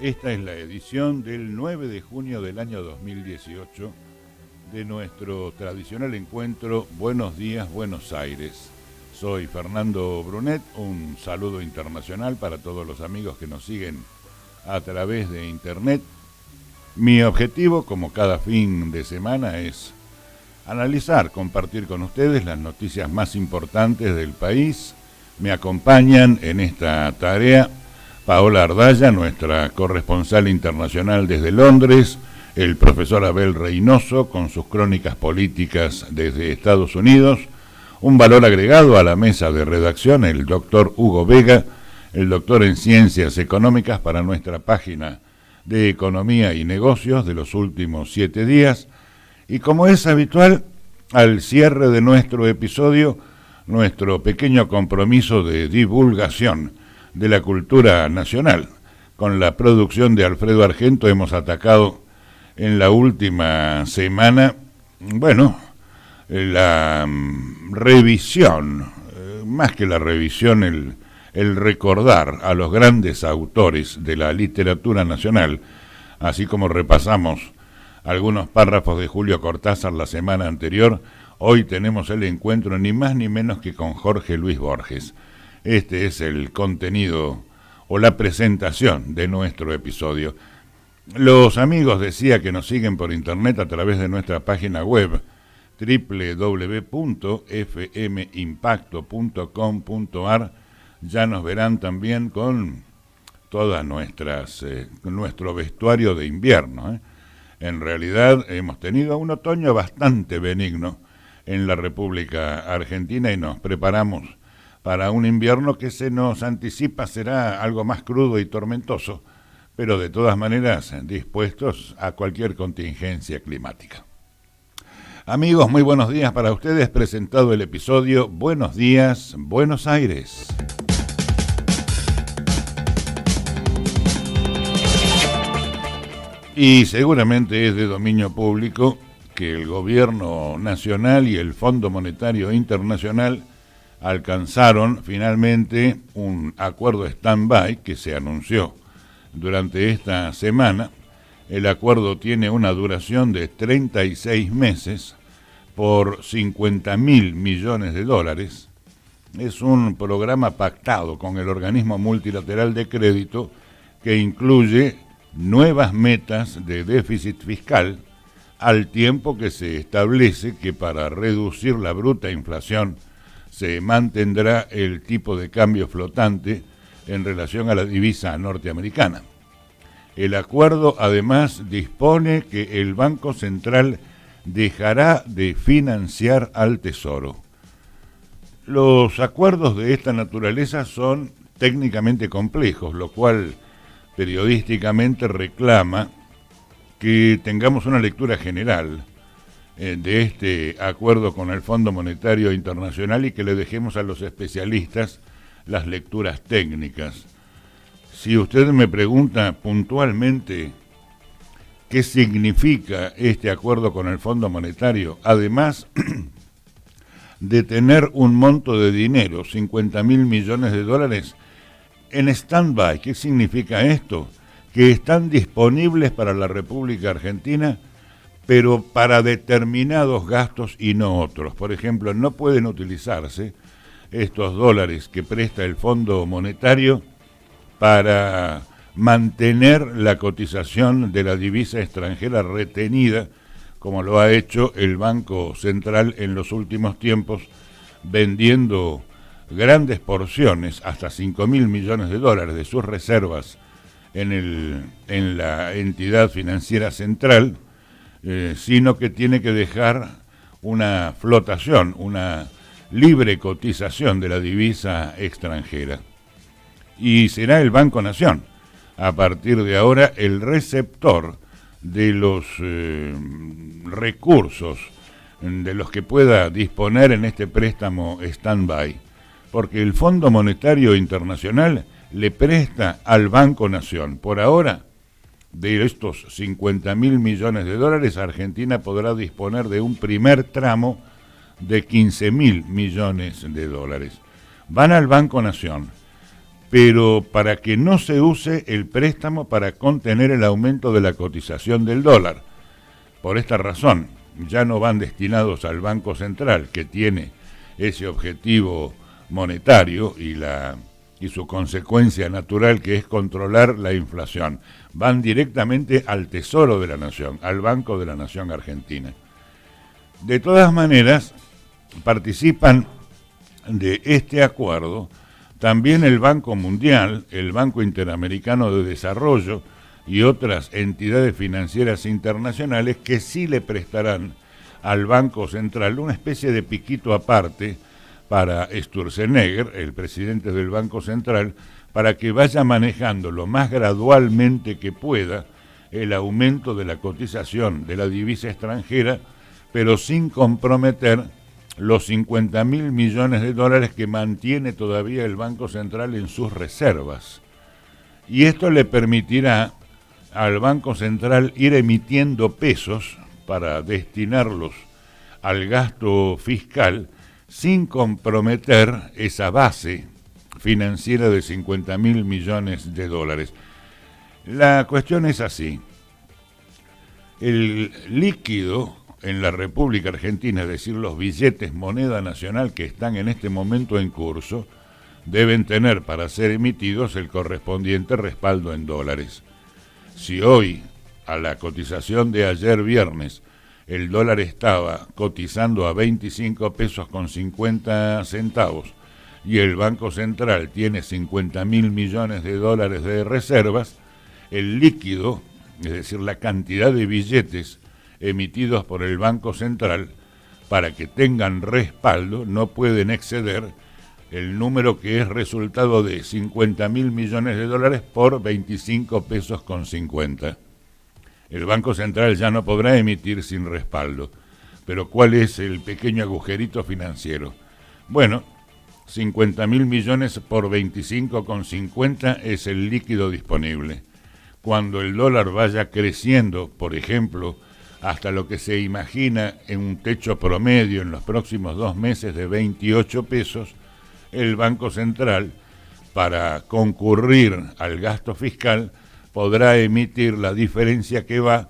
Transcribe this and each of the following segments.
Esta es la edición del 9 de junio del año 2018 de nuestro tradicional encuentro Buenos Días, Buenos Aires. Soy Fernando Brunet, un saludo internacional para todos los amigos que nos siguen a través de internet. Mi objetivo, como cada fin de semana, es analizar, compartir con ustedes las noticias más importantes del país. Me acompañan en esta tarea Paola Ardaya, nuestra corresponsal internacional desde Londres, el profesor Abel Reynoso con sus crónicas políticas desde Estados Unidos, un valor agregado a la mesa de redacción, el doctor Hugo Vega, el doctor en Ciencias Económicas para nuestra página de Economía y Negocios de los últimos 7 días, y como es habitual, al cierre de nuestro episodio, nuestro pequeño compromiso de divulgación de la cultura nacional. Con la producción de Alfredo Argento hemos atacado en la última semana, la revisión, más que la revisión, el recordar a los grandes autores de la literatura nacional, así como repasamos algunos párrafos de Julio Cortázar la semana anterior. Hoy tenemos el encuentro ni más ni menos que con Jorge Luis Borges. Este es el contenido o la presentación de nuestro episodio. Los amigos, decía, que nos siguen por internet a través de nuestra página web www.fmimpacto.com.ar ya nos verán también con todas nuestro vestuario de invierno. En realidad hemos tenido un otoño bastante benigno en la República Argentina y nos preparamos para un invierno que se nos anticipa será algo más crudo y tormentoso, pero de todas maneras dispuestos a cualquier contingencia climática. Amigos, muy buenos días para ustedes, presentado el episodio Buenos Días, Buenos Aires. Y seguramente es de dominio público que el gobierno nacional y el Fondo Monetario Internacional alcanzaron finalmente un acuerdo stand-by que se anunció durante esta semana. El acuerdo tiene una duración de 36 meses por 50.000 millones de dólares. Es un programa pactado con el organismo multilateral de crédito que incluye nuevas metas de déficit fiscal, al tiempo que se establece que para reducir la bruta inflación se mantendrá el tipo de cambio flotante en relación a la divisa norteamericana. El acuerdo además dispone que el Banco Central dejará de financiar al Tesoro. Los acuerdos de esta naturaleza son técnicamente complejos, lo cual periodísticamente reclama que tengamos una lectura general de este acuerdo con el Fondo Monetario Internacional y que le dejemos a los especialistas las lecturas técnicas. Si usted me pregunta puntualmente qué significa este acuerdo con el Fondo Monetario, además de tener un monto de dinero, 50.000 millones de dólares, en stand-by, ¿qué significa esto? Que están disponibles para la República Argentina, pero para determinados gastos y no otros. Por ejemplo, no pueden utilizarse estos dólares que presta el Fondo Monetario para mantener la cotización de la divisa extranjera retenida, como lo ha hecho el Banco Central en los últimos tiempos, vendiendo grandes porciones, hasta 5.000 millones de dólares de sus reservas en la entidad financiera central, sino que tiene que dejar una flotación, una libre cotización de la divisa extranjera. Y será el Banco Nación, a partir de ahora, el receptor de los recursos de los que pueda disponer en este préstamo stand-by, porque el Fondo Monetario Internacional le presta al Banco Nación. Por ahora, de estos 50.000 millones de dólares, Argentina podrá disponer de un primer tramo de 15.000 millones de dólares. Van al Banco Nación. pero para que no se use el préstamo para contener el aumento de la cotización del dólar. Por esta razón, ya no van destinados al Banco Central, que tiene ese objetivo monetario y su consecuencia natural, que es controlar la inflación. Van directamente al Tesoro de la Nación, al Banco de la Nación Argentina. De todas maneras, participan de este acuerdo también el Banco Mundial, el Banco Interamericano de Desarrollo y otras entidades financieras internacionales que sí le prestarán al Banco Central una especie de piquito aparte para Sturzenegger, el presidente del Banco Central, para que vaya manejando lo más gradualmente que pueda el aumento de la cotización de la divisa extranjera, pero sin comprometer los 50.000 millones de dólares que mantiene todavía el Banco Central en sus reservas. Y esto le permitirá al Banco Central ir emitiendo pesos para destinarlos al gasto fiscal sin comprometer esa base financiera de 50.000 millones de dólares. La cuestión es así. El líquido en la República Argentina, es decir, los billetes moneda nacional que están en este momento en curso, deben tener para ser emitidos el correspondiente respaldo en dólares. Si hoy, a la cotización de ayer viernes, el dólar estaba cotizando a 25 pesos con 50 centavos y el Banco Central tiene 50.000 millones de dólares de reservas, el líquido, es decir, la cantidad de billetes emitidos por el Banco Central, para que tengan respaldo, no pueden exceder el número que es resultado de 50.000 millones de dólares por 25 pesos con 50. El Banco Central ya no podrá emitir sin respaldo. Pero ¿cuál es el pequeño agujerito financiero? Bueno, 50.000 millones por 25 con 50 es el líquido disponible. Cuando el dólar vaya creciendo, por ejemplo, hasta lo que se imagina en un techo promedio en los próximos 2 meses de 28 pesos, el Banco Central, para concurrir al gasto fiscal, podrá emitir la diferencia que va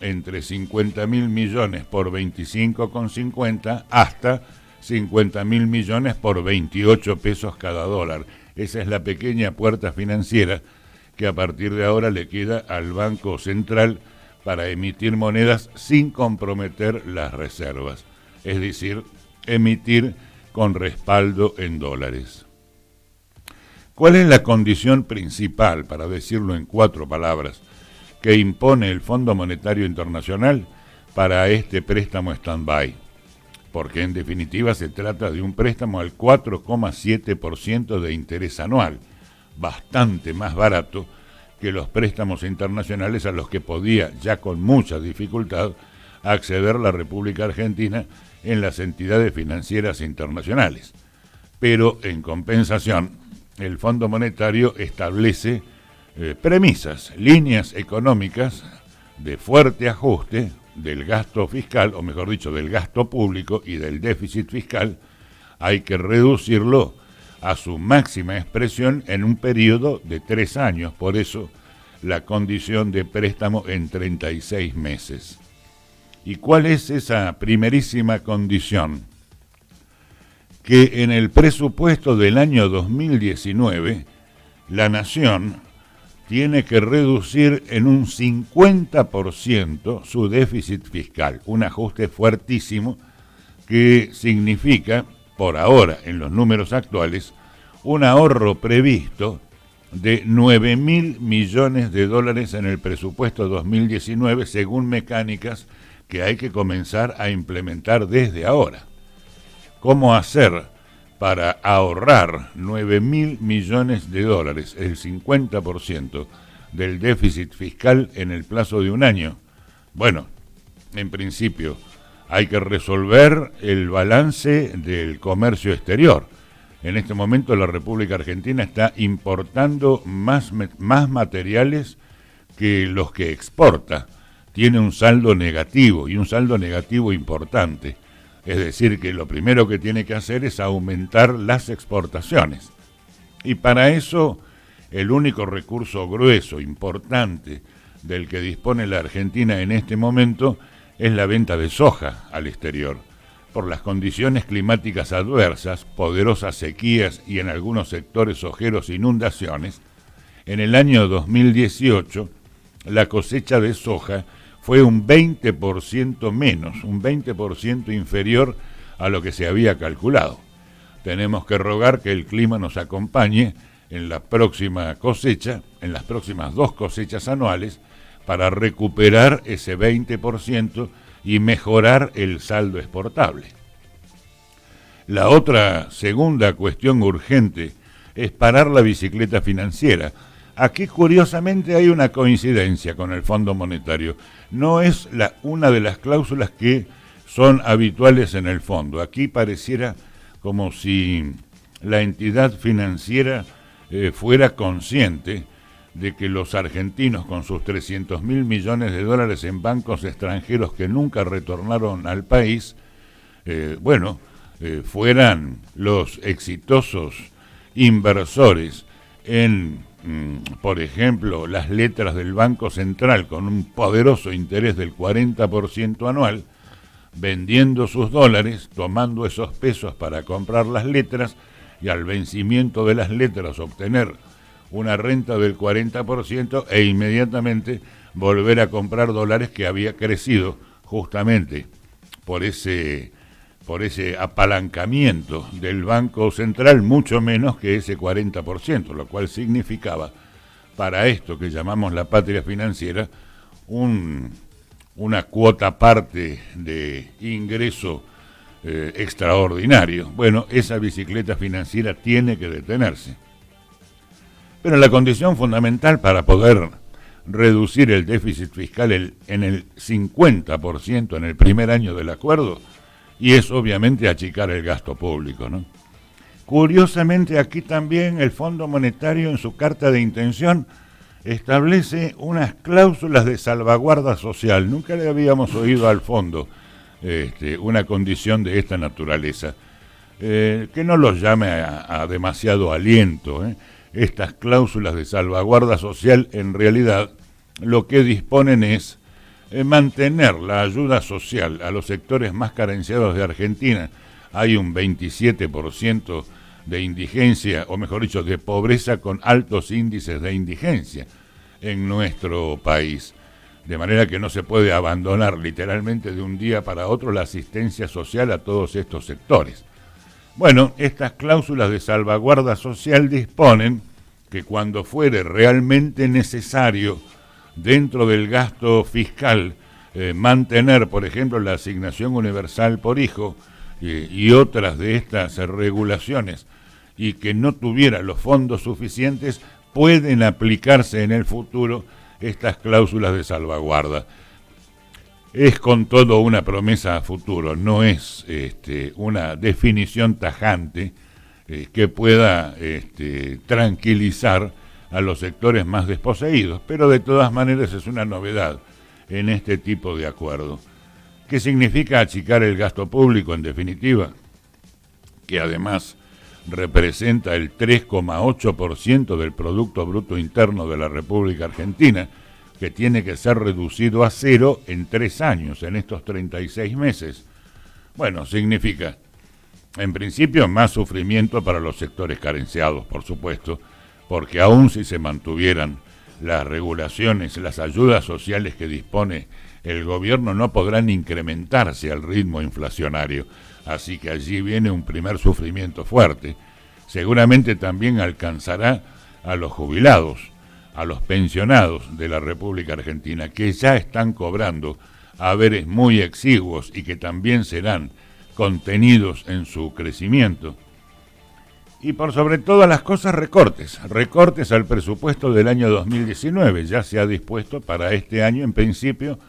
entre 50.000 millones por 25,50 hasta 50.000 millones por 28 pesos cada dólar. Esa es la pequeña puerta financiera que a partir de ahora le queda al Banco Central para emitir monedas sin comprometer las reservas, es decir, emitir con respaldo en dólares. ¿Cuál es la condición principal, para decirlo en 4 palabras, que impone el Fondo Monetario Internacional para este préstamo stand-by? Porque en definitiva se trata de un préstamo al 4,7% de interés anual, bastante más barato que los préstamos internacionales a los que podía, ya con mucha dificultad, acceder la República Argentina en las entidades financieras internacionales. Pero, en compensación, el Fondo Monetario establece premisas, líneas económicas de fuerte ajuste del gasto fiscal, o mejor dicho, del gasto público y del déficit fiscal. Hay que reducirlo a su máxima expresión en un periodo de 3 años, por eso la condición de préstamo en 36 meses. ¿Y cuál es esa primerísima condición? Que en el presupuesto del año 2019, la Nación tiene que reducir en un 50% su déficit fiscal, un ajuste fuertísimo que significa, por ahora, en los números actuales, un ahorro previsto de 9.000 millones de dólares en el presupuesto 2019, según mecánicas que hay que comenzar a implementar desde ahora. ¿Cómo hacer para ahorrar 9.000 millones de dólares, el 50% del déficit fiscal en el plazo de un año? Bueno, en principio, hay que resolver el balance del comercio exterior. En este momento la República Argentina está importando más materiales que los que exporta. Tiene un saldo negativo, y un saldo negativo importante. Es decir, que lo primero que tiene que hacer es aumentar las exportaciones. Y para eso, el único recurso grueso, importante, del que dispone la Argentina en este momento es la venta de soja al exterior. Por las condiciones climáticas adversas, poderosas sequías y en algunos sectores sojeros inundaciones, en el año 2018 la cosecha de soja fue un 20% menos, un 20% inferior a lo que se había calculado. Tenemos que rogar que el clima nos acompañe en la próxima cosecha, en las próximas 2 cosechas anuales, para recuperar ese 20% y mejorar el saldo exportable. La otra segunda cuestión urgente es parar la bicicleta financiera. Aquí curiosamente hay una coincidencia con el Fondo Monetario. No es una de las cláusulas que son habituales en el fondo. Aquí pareciera como si la entidad financiera fuera consciente de que los argentinos, con sus 300.000 millones de dólares en bancos extranjeros que nunca retornaron al país, fueran los exitosos inversores en, por ejemplo, las letras del Banco Central con un poderoso interés del 40% anual, vendiendo sus dólares, tomando esos pesos para comprar las letras y al vencimiento de las letras obtener una renta del 40% e inmediatamente volver a comprar dólares que había crecido justamente por ese apalancamiento del Banco Central, mucho menos que ese 40%, lo cual significaba para esto que llamamos la patria financiera una cuota parte de ingreso extraordinario. Bueno, esa bicicleta financiera tiene que detenerse. Pero la condición fundamental para poder reducir el déficit fiscal en el 50% en el primer año del acuerdo, y es obviamente achicar el gasto público, ¿no? Curiosamente, aquí también el Fondo Monetario en su carta de intención establece unas cláusulas de salvaguarda social. Nunca le habíamos oído al fondo una condición de esta naturaleza. Que no los llame a demasiado aliento, Estas cláusulas de salvaguarda social en realidad lo que disponen es mantener la ayuda social a los sectores más carenciados de Argentina. Hay un 27% de indigencia, o mejor dicho, de pobreza con altos índices de indigencia en nuestro país. De manera que no se puede abandonar literalmente de un día para otro la asistencia social a todos estos sectores. Bueno, estas cláusulas de salvaguarda social disponen que cuando fuere realmente necesario dentro del gasto fiscal mantener, por ejemplo, la asignación universal por hijo y otras de estas regulaciones, y que no tuviera los fondos suficientes, pueden aplicarse en el futuro estas cláusulas de salvaguarda. Es con todo una promesa a futuro, no es una definición tajante que pueda tranquilizar a los sectores más desposeídos, pero de todas maneras es una novedad en este tipo de acuerdo. ¿Qué significa achicar el gasto público en definitiva? Que además representa el 3,8% del Producto Bruto Interno de la República Argentina, que tiene que ser reducido a 0 en 3 años, en estos 36 meses. Bueno, significa, en principio, más sufrimiento para los sectores carenciados, por supuesto, porque aun si se mantuvieran las regulaciones, las ayudas sociales que dispone el gobierno no podrán incrementarse al ritmo inflacionario. Así que allí viene un primer sufrimiento fuerte. Seguramente también alcanzará a los jubilados, a los pensionados de la República Argentina, que ya están cobrando haberes muy exiguos y que también serán contenidos en su crecimiento. Y por sobre todas las cosas, recortes al presupuesto del año 2019. Ya se ha dispuesto para este año, en principio,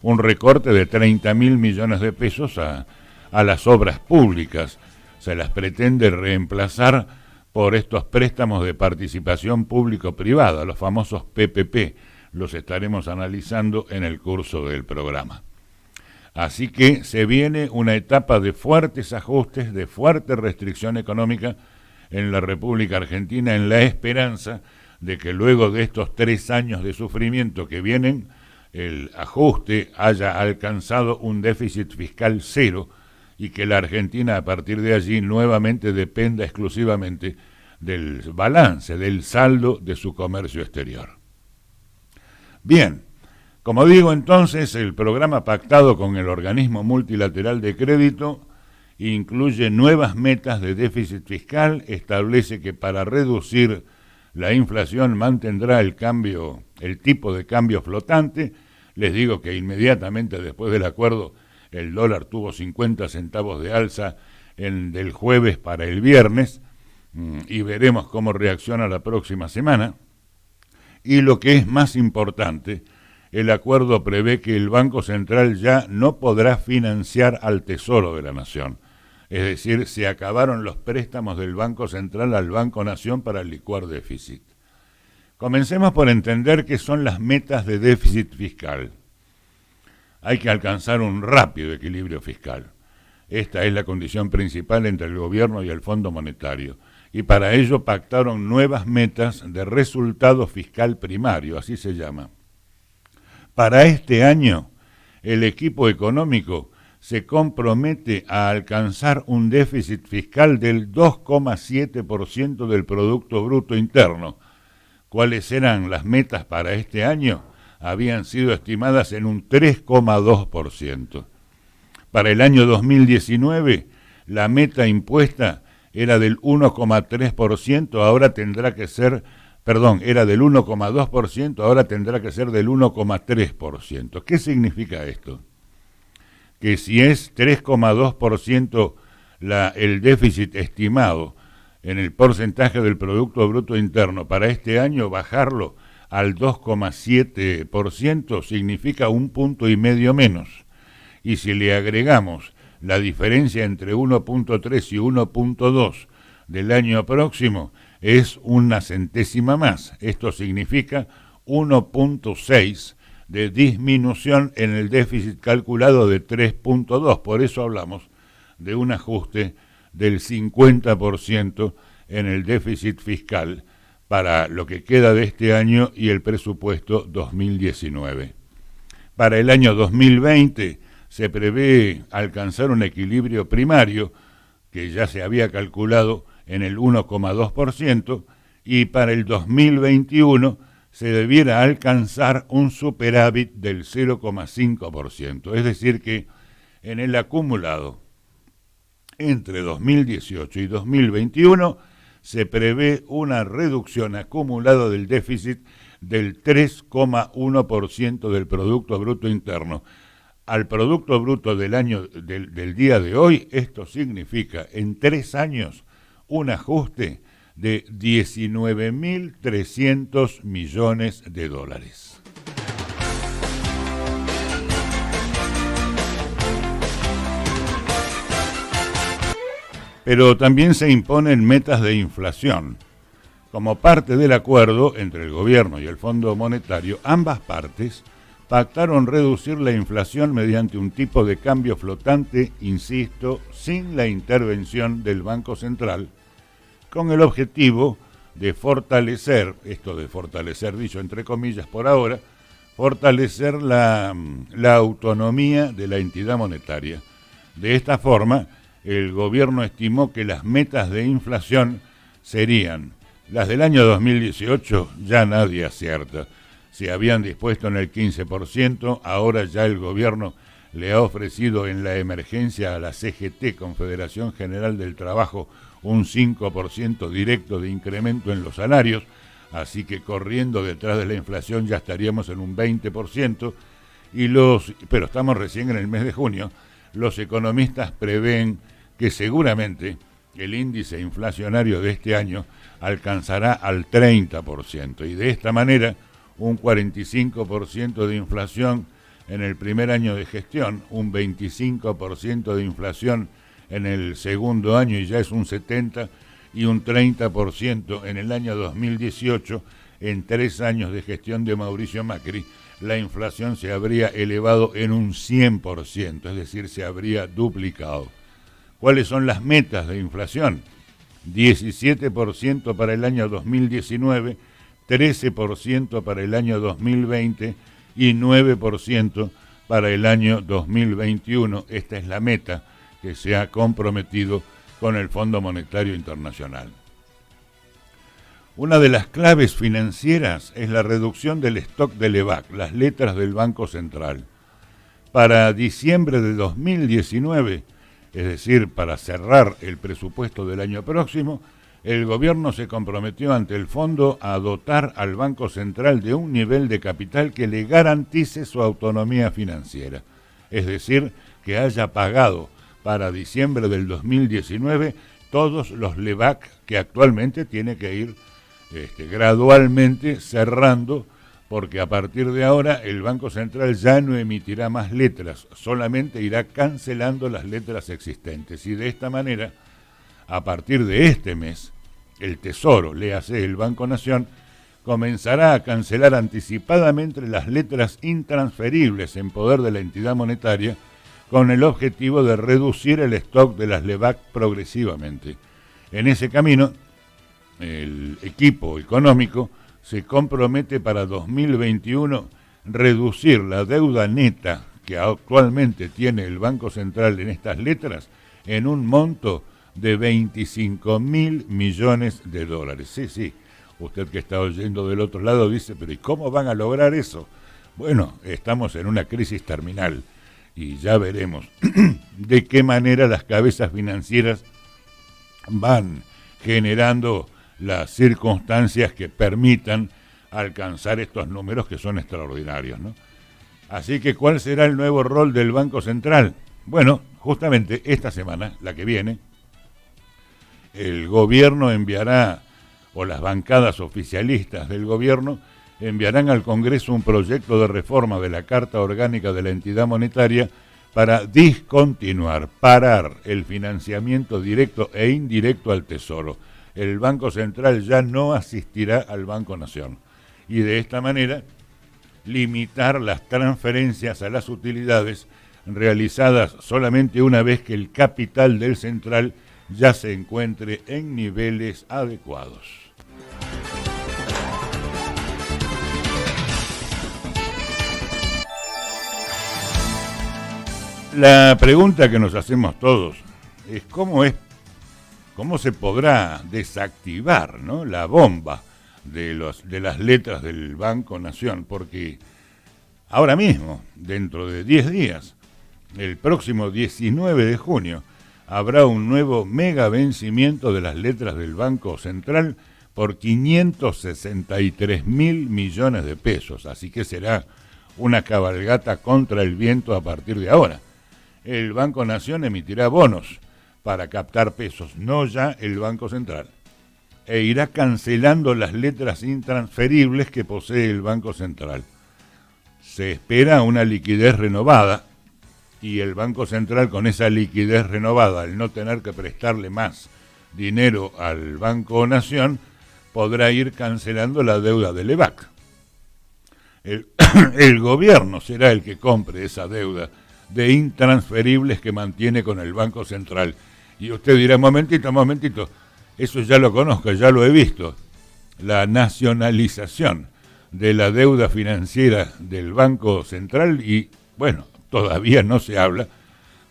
un recorte de 30.000 millones de pesos a las obras públicas. Se las pretende reemplazar por estos préstamos de participación público-privada, los famosos PPP. Los estaremos analizando en el curso del programa. Así que se viene una etapa de fuertes ajustes, de fuerte restricción económica en la República Argentina en la esperanza de que luego de estos 3 años de sufrimiento que vienen, el ajuste haya alcanzado un déficit fiscal cero y que la Argentina a partir de allí nuevamente dependa exclusivamente del balance, del saldo de su comercio exterior. Bien, como digo entonces, el programa pactado con el organismo multilateral de crédito incluye nuevas metas de déficit fiscal, establece que para reducir la inflación mantendrá el tipo de cambio flotante. Les digo que inmediatamente después del acuerdo el dólar tuvo 50 centavos de alza del jueves para el viernes y veremos cómo reacciona la próxima semana. Y lo que es más importante, el acuerdo prevé que el Banco Central ya no podrá financiar al Tesoro de la Nación. Es decir, se acabaron los préstamos del Banco Central al Banco Nación para licuar déficit. Comencemos por entender qué son las metas de déficit fiscal. Hay que alcanzar un rápido equilibrio fiscal. Esta es la condición principal entre el gobierno y el Fondo Monetario. Y para ello pactaron nuevas metas de resultado fiscal primario, así se llama. Para este año, el equipo económico se compromete a alcanzar un déficit fiscal del 2,7% del Producto Bruto Interno. ¿Cuáles eran las metas para este año? Habían sido estimadas en un 3,2%. Para el año 2019, la meta impuesta era del 1,3%, ahora tendrá que ser, era del 1,2%, ahora tendrá que ser del 1,3%. ¿Qué significa esto? Que si es 3,2% el déficit estimado en el porcentaje del Producto Bruto Interno para este año, bajarlo al 2,7% significa 1,5 puntos menos. Y si le agregamos la diferencia entre 1,3 y 1,2 del año próximo, es una centésima más. Esto significa 1,6 de disminución en el déficit calculado de 3,2. Por eso hablamos de un ajuste del 50% en el déficit fiscal para lo que queda de este año y el presupuesto 2019. Para el año 2020 se prevé alcanzar un equilibrio primario que ya se había calculado en el 1,2% y para el 2021 se debiera alcanzar un superávit del 0,5%. Es decir que en el acumulado entre 2018 y 2021 se prevé una reducción acumulada del déficit del 3,1% del Producto Bruto Interno. Al Producto Bruto del día de hoy, esto significa en 3 años un ajuste de 19.300 millones de dólares. Pero también se imponen metas de inflación. Como parte del acuerdo entre el gobierno y el Fondo Monetario, ambas partes pactaron reducir la inflación mediante un tipo de cambio flotante, insisto, sin la intervención del Banco Central, con el objetivo de fortalecer, esto de fortalecer dicho entre comillas por ahora, fortalecer la autonomía de la entidad monetaria. De esta forma, el gobierno estimó que las metas de inflación serían las del año 2018, ya nadie acierta. Se habían dispuesto en el 15%, ahora ya el gobierno le ha ofrecido en la emergencia a la CGT, Confederación General del Trabajo, un 5% directo de incremento en los salarios, así que corriendo detrás de la inflación ya estaríamos en un 20%, pero estamos recién en el mes de junio. Los economistas prevén que seguramente el índice inflacionario de este año alcanzará al 30%, y de esta manera un 45% de inflación en el primer año de gestión, un 25% de inflación en el segundo año y ya es un 70%, y un 30% en el año 2018, en 3 años de gestión de Mauricio Macri, la inflación se habría elevado en un 100%, es decir, se habría duplicado. ¿Cuáles son las metas de inflación? 17% para el año 2019, 13% para el año 2020 y 9% para el año 2021. Esta es la meta que se ha comprometido con el Fondo Monetario Internacional. Una de las claves financieras es la reducción del stock de LEBAC, las letras del Banco Central. Para diciembre de 2019, es decir, para cerrar el presupuesto del año próximo, el gobierno se comprometió ante el fondo a dotar al Banco Central de un nivel de capital que le garantice su autonomía financiera. Es decir, que haya pagado para diciembre del 2019 todos los LEBAC que actualmente tiene que ir gradualmente cerrando, porque a partir de ahora el Banco Central ya no emitirá más letras, solamente irá cancelando las letras existentes. Y de esta manera, a partir de este mes, el Tesoro, léase el Banco Nación, comenzará a cancelar anticipadamente las letras intransferibles en poder de la entidad monetaria, con el objetivo de reducir el stock de las LEBAC progresivamente. En ese camino, el equipo económico se compromete para 2021 reducir la deuda neta que actualmente tiene el Banco Central en estas letras en un monto de 25.000 millones de dólares. Sí, usted que está oyendo del otro lado dice, pero ¿y cómo van a lograr eso? Bueno, estamos en una crisis terminal y ya veremos de qué manera las cabezas financieras van generando las circunstancias que permitan alcanzar estos números que son extraordinarios, ¿no? Así que, ¿cuál será el nuevo rol del Banco Central? Bueno, justamente esta semana, la que viene, el gobierno enviará, o las bancadas oficialistas del gobierno, enviarán al Congreso un proyecto de reforma de la Carta Orgánica de la entidad monetaria para discontinuar, parar el financiamiento directo e indirecto al Tesoro. El Banco Central ya no asistirá al Banco Nación y de esta manera limitar las transferencias a las utilidades realizadas solamente una vez que el capital del central ya se encuentre en niveles adecuados. La pregunta que nos hacemos todos es cómo se podrá desactivar, ¿no?, la bomba de las letras del Banco Nación, porque ahora mismo, dentro de 10 días, el próximo 19 de junio, habrá un nuevo mega vencimiento de las letras del Banco Central por 563.000 millones de pesos, así que será una cabalgata contra el viento a partir de ahora. El Banco Nación emitirá bonos para captar pesos, no ya el Banco Central, e irá cancelando las letras intransferibles que posee el Banco Central. Se espera una liquidez renovada y el Banco Central, con esa liquidez renovada, al no tener que prestarle más dinero al Banco Nación, podrá ir cancelando la deuda del LEBAC. El gobierno será el que compre esa deuda de intransferibles que mantiene con el Banco Central. Y usted dirá, momentito, eso ya lo conozco, ya lo he visto. La nacionalización de la deuda financiera del Banco Central y, bueno, todavía no se habla,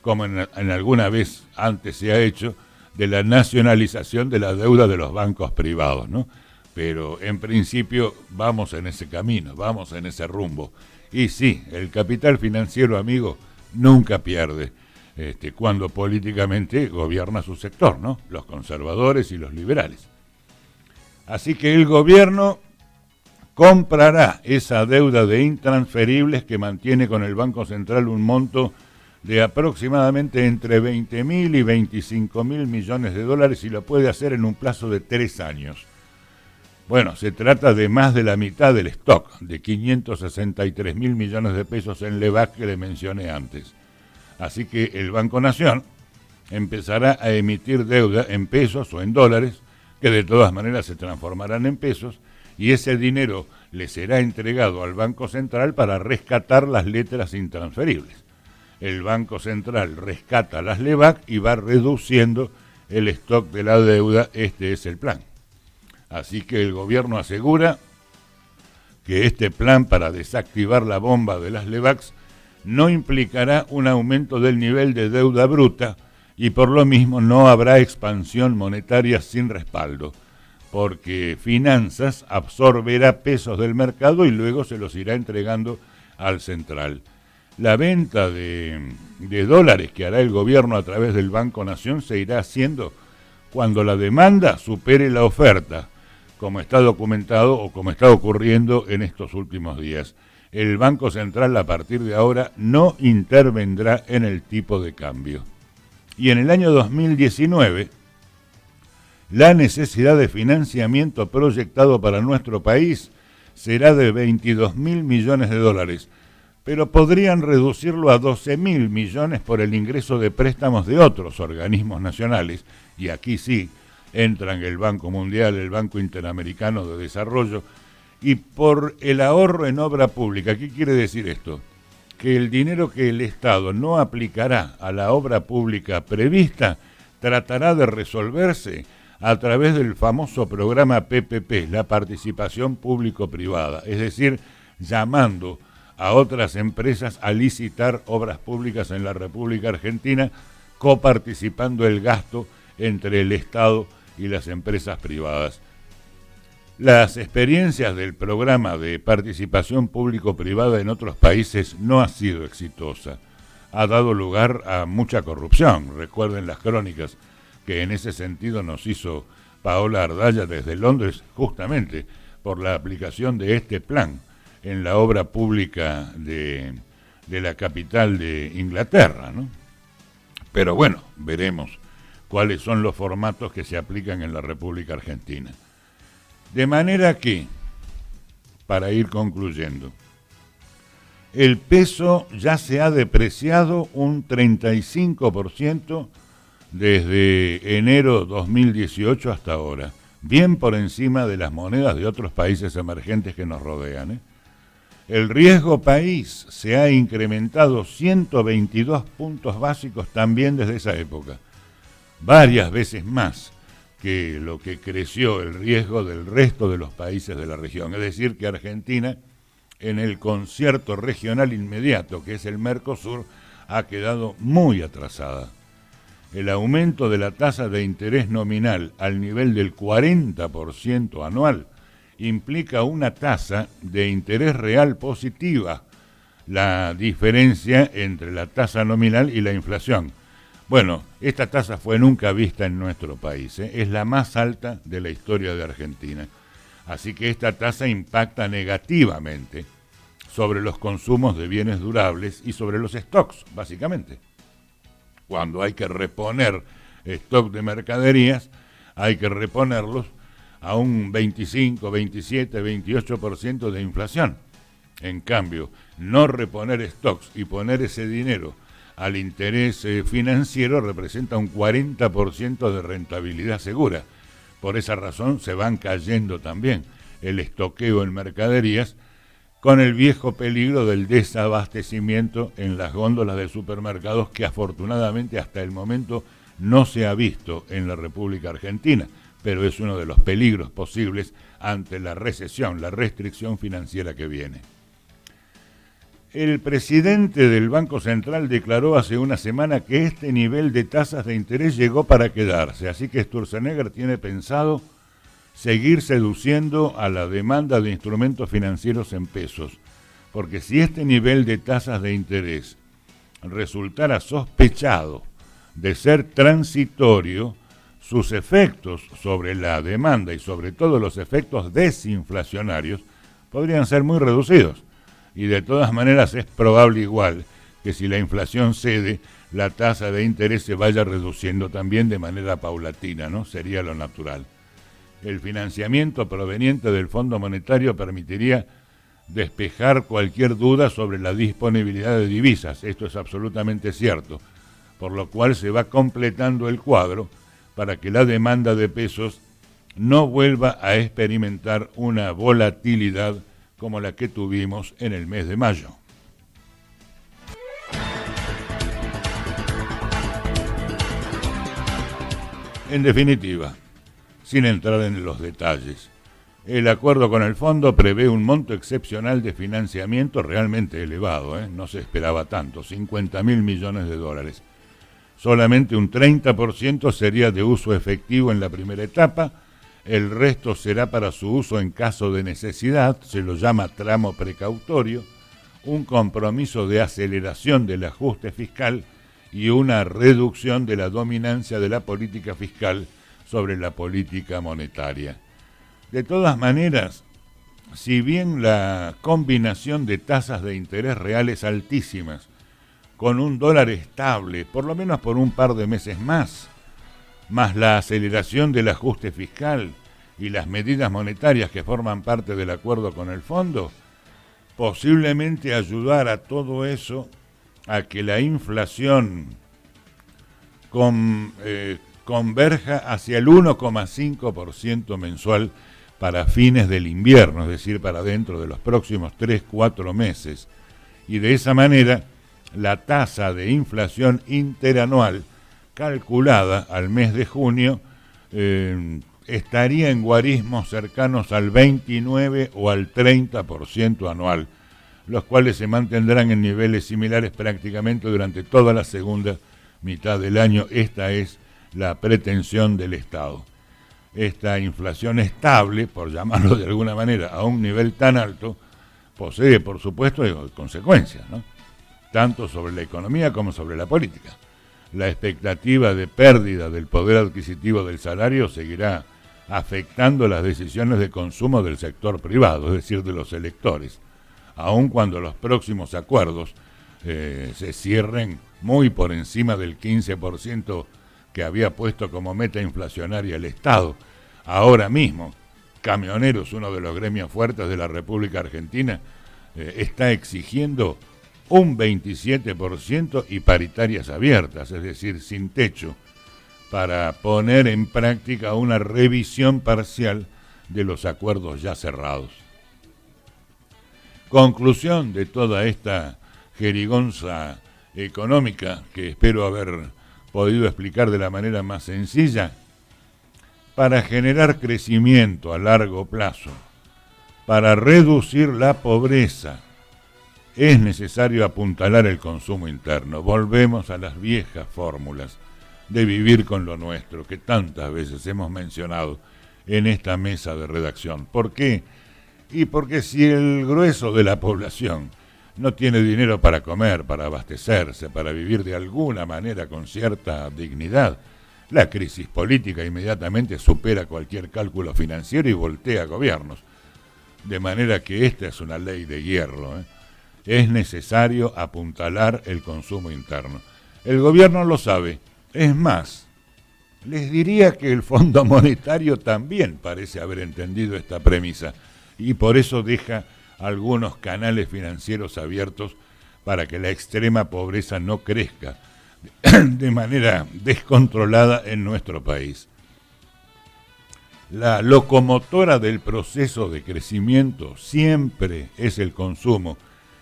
como en alguna vez antes se ha hecho, de la nacionalización de la deuda de los bancos privados, ¿no? Pero en principio vamos en ese camino, vamos en ese rumbo. Y sí, el capital financiero, amigo, nunca pierde cuando políticamente gobierna su sector, ¿no? Los conservadores y los liberales. Así que el gobierno comprará esa deuda de intransferibles que mantiene con el Banco Central un monto de aproximadamente entre 20.000 y 25.000 millones de dólares y lo puede hacer en un plazo de 3 años. Bueno, se trata de más de la mitad del stock, de 563.000 millones de pesos en LEBAC que le mencioné antes. Así que el Banco Nación empezará a emitir deuda en pesos o en dólares, que de todas maneras se transformarán en pesos, y ese dinero le será entregado al Banco Central para rescatar las letras intransferibles. El Banco Central rescata las LEBAC y va reduciendo el stock de la deuda, este es el plan. Así que el gobierno asegura que este plan para desactivar la bomba de las LEVAX no implicará un aumento del nivel de deuda bruta y por lo mismo no habrá expansión monetaria sin respaldo, porque Finanzas absorberá pesos del mercado y luego se los irá entregando al central. La venta de dólares que hará el gobierno a través del Banco Nación se irá haciendo cuando la demanda supere la oferta, como está documentado o como está ocurriendo en estos últimos días. El Banco Central a partir de ahora no intervendrá en el tipo de cambio. Y en el año 2019, la necesidad de financiamiento proyectado para nuestro país será de 22.000 millones de dólares, pero podrían reducirlo a 12.000 millones por el ingreso de préstamos de otros organismos nacionales, y aquí sí entran el Banco Mundial, el Banco Interamericano de Desarrollo, y por el ahorro en obra pública. ¿Qué quiere decir esto? Que el dinero que el Estado no aplicará a la obra pública prevista tratará de resolverse a través del famoso programa PPP, la participación público-privada, es decir, llamando a otras empresas a licitar obras públicas en la República Argentina, coparticipando el gasto entre el Estado y las empresas privadas. Las experiencias del programa de participación público-privada en otros países no ha sido exitosa. Ha dado lugar a mucha corrupción. Recuerden las crónicas que en ese sentido nos hizo Paola Ardaya desde Londres, justamente por la aplicación de este plan en la obra pública de la capital de Inglaterra, ¿no? Pero bueno, veremos cuáles son los formatos que se aplican en la República Argentina. De manera que, para ir concluyendo, el peso ya se ha depreciado un 35% desde enero 2018 hasta ahora, bien por encima de las monedas de otros países emergentes que nos rodean, ¿eh? El riesgo país se ha incrementado 122 puntos básicos también desde esa época, varias veces más que lo que creció el riesgo del resto de los países de la región. Es decir, que Argentina, en el concierto regional inmediato, que es el Mercosur, ha quedado muy atrasada. El aumento de la tasa de interés nominal al nivel del 40% anual implica una tasa de interés real positiva, la diferencia entre la tasa nominal y la inflación. Bueno, esta tasa fue nunca vista en nuestro país, ¿eh? Es la más alta de la historia de Argentina. Así que esta tasa impacta negativamente sobre los consumos de bienes durables y sobre los stocks, básicamente. Cuando hay que reponer stock de mercaderías, hay que reponerlos a un 25, 27, 28% de inflación. En cambio, no reponer stocks y poner ese dinero al interés financiero representa un 40% de rentabilidad segura. Por esa razón se van cayendo también el estoqueo en mercaderías, con el viejo peligro del desabastecimiento en las góndolas de supermercados, que afortunadamente hasta el momento no se ha visto en la República Argentina, pero es uno de los peligros posibles ante la recesión, la restricción financiera que viene. El presidente del Banco Central declaró hace una semana que este nivel de tasas de interés llegó para quedarse, así que Sturzenegger tiene pensado seguir seduciendo a la demanda de instrumentos financieros en pesos, porque si este nivel de tasas de interés resultara sospechado de ser transitorio, sus efectos sobre la demanda y sobre todo los efectos desinflacionarios podrían ser muy reducidos. Y de todas maneras es probable igual que si la inflación cede, la tasa de interés se vaya reduciendo también de manera paulatina, ¿no? Sería lo natural. El financiamiento proveniente del Fondo Monetario permitiría despejar cualquier duda sobre la disponibilidad de divisas. Esto es absolutamente cierto, por lo cual se va completando el cuadro para que la demanda de pesos no vuelva a experimentar una volatilidad como la que tuvimos en el mes de mayo. En definitiva, sin entrar en los detalles, el acuerdo con el fondo prevé un monto excepcional de financiamiento realmente elevado, no se esperaba tanto, 50.000 millones de dólares. Solamente un 30% sería de uso efectivo en la primera etapa, el resto será para su uso en caso de necesidad, se lo llama tramo precautorio, un compromiso de aceleración del ajuste fiscal y una reducción de la dominancia de la política fiscal sobre la política monetaria. De todas maneras, si bien la combinación de tasas de interés reales altísimas con un dólar estable, por lo menos por un par de meses más la aceleración del ajuste fiscal y las medidas monetarias que forman parte del acuerdo con el fondo, posiblemente ayudar a todo eso a que la inflación converja hacia el 1,5% mensual para fines del invierno, es decir, para dentro de los próximos 3-4 meses. Y de esa manera, la tasa de inflación interanual calculada al mes de junio estaría en guarismos cercanos al 29 o al 30% anual, los cuales se mantendrán en niveles similares prácticamente durante toda la segunda mitad del año. Esta es la pretensión del Estado. Esta inflación estable, por llamarlo de alguna manera, a un nivel tan alto, posee, por supuesto, consecuencias, ¿no? Tanto sobre la economía como sobre la política. La expectativa de pérdida del poder adquisitivo del salario seguirá afectando las decisiones de consumo del sector privado, es decir, de los electores, aun cuando los próximos acuerdos se cierren muy por encima del 15% que había puesto como meta inflacionaria el Estado. Ahora mismo, Camioneros, uno de los gremios fuertes de la República Argentina, está exigiendo un 27% y paritarias abiertas, es decir, sin techo, para poner en práctica una revisión parcial de los acuerdos ya cerrados. Conclusión de toda esta jerigonza económica que espero haber podido explicar de la manera más sencilla. Para generar crecimiento a largo plazo, para reducir la pobreza, es necesario apuntalar el consumo interno. Volvemos a las viejas fórmulas de vivir con lo nuestro que tantas veces hemos mencionado en esta mesa de redacción. ¿Por qué? Y porque si el grueso de la población no tiene dinero para comer, para abastecerse, para vivir de alguna manera con cierta dignidad, la crisis política inmediatamente supera cualquier cálculo financiero y voltea gobiernos. De manera que esta es una ley de hierro, Es necesario apuntalar el consumo interno. El gobierno lo sabe. Es más, les diría que el Fondo Monetario también parece haber entendido esta premisa y por eso deja algunos canales financieros abiertos para que la extrema pobreza no crezca de manera descontrolada en nuestro país. La locomotora del proceso de crecimiento siempre es el consumo.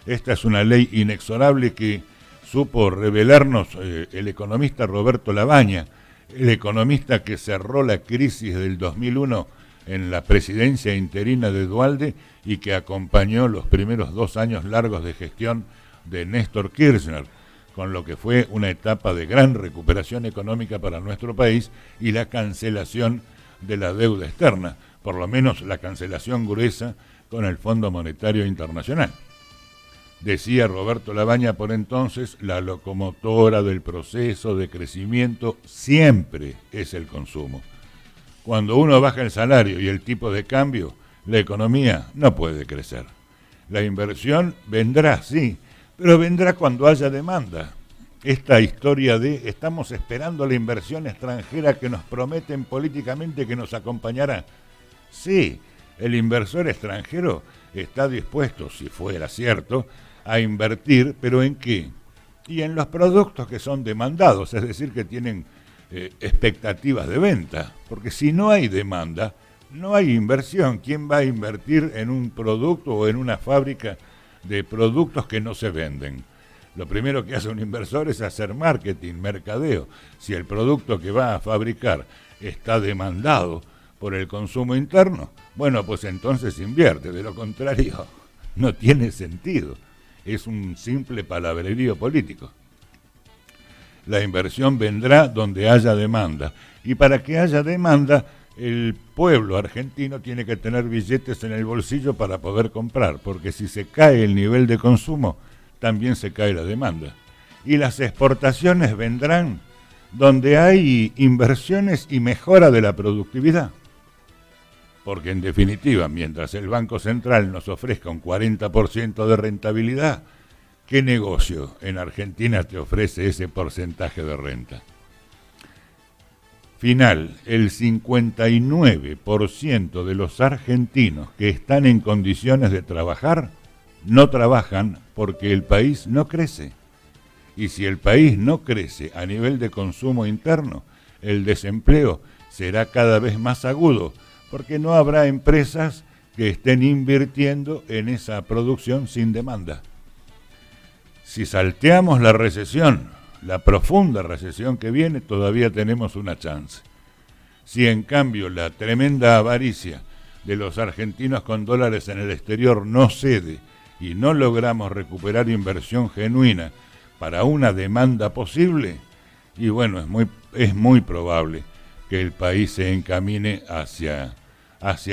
Esta es una ley inexorable que supo revelarnos el economista Roberto Labaña, el economista que cerró la crisis del 2001 en la presidencia interina de Duhalde y que acompañó los primeros 2 años largos de gestión de Néstor Kirchner, con lo que fue una etapa de gran recuperación económica para nuestro país y la cancelación de la deuda externa, por lo menos la cancelación gruesa con el Fondo Monetario Internacional. Decía Roberto Labaña por entonces, la locomotora del proceso de crecimiento siempre es el consumo. Cuando uno baja el salario y el tipo de cambio, la economía no puede crecer. La inversión vendrá, sí, pero vendrá cuando haya demanda. Esta historia de estamos esperando la inversión extranjera que nos prometen políticamente que nos acompañará. Sí, el inversor extranjero está dispuesto, si fuera cierto, a invertir, pero ¿en qué? Y en los productos que son demandados, es decir, que tienen expectativas de venta, porque si no hay demanda, no hay inversión. ¿Quién va a invertir en un producto o en una fábrica de productos que no se venden? Lo primero que hace un inversor es hacer marketing, mercadeo. Si el producto que va a fabricar está demandado por el consumo interno, bueno, pues entonces invierte. De lo contrario, no tiene sentido. Es un simple palabrerío político. La inversión vendrá donde haya demanda. Y para que haya demanda, el pueblo argentino tiene que tener billetes en el bolsillo para poder comprar, porque si se cae el nivel de consumo, también se cae la demanda. Y las exportaciones vendrán donde hay inversiones y mejora de la productividad. Porque en definitiva, mientras el Banco Central nos ofrezca un 40% de rentabilidad, ¿qué negocio en Argentina te ofrece ese porcentaje de renta? Final, el 59% de los argentinos que están en condiciones de trabajar no trabajan porque el país no crece. Y si el país no crece a nivel de consumo interno, el desempleo será cada vez más agudo, porque no habrá empresas que estén invirtiendo en esa producción sin demanda. Si salteamos la recesión, la profunda recesión que viene, todavía tenemos una chance. Si en cambio la tremenda avaricia de los argentinos con dólares en el exterior no cede y no logramos recuperar inversión genuina para una demanda posible, y bueno, es muy probable que el país se encamine hacia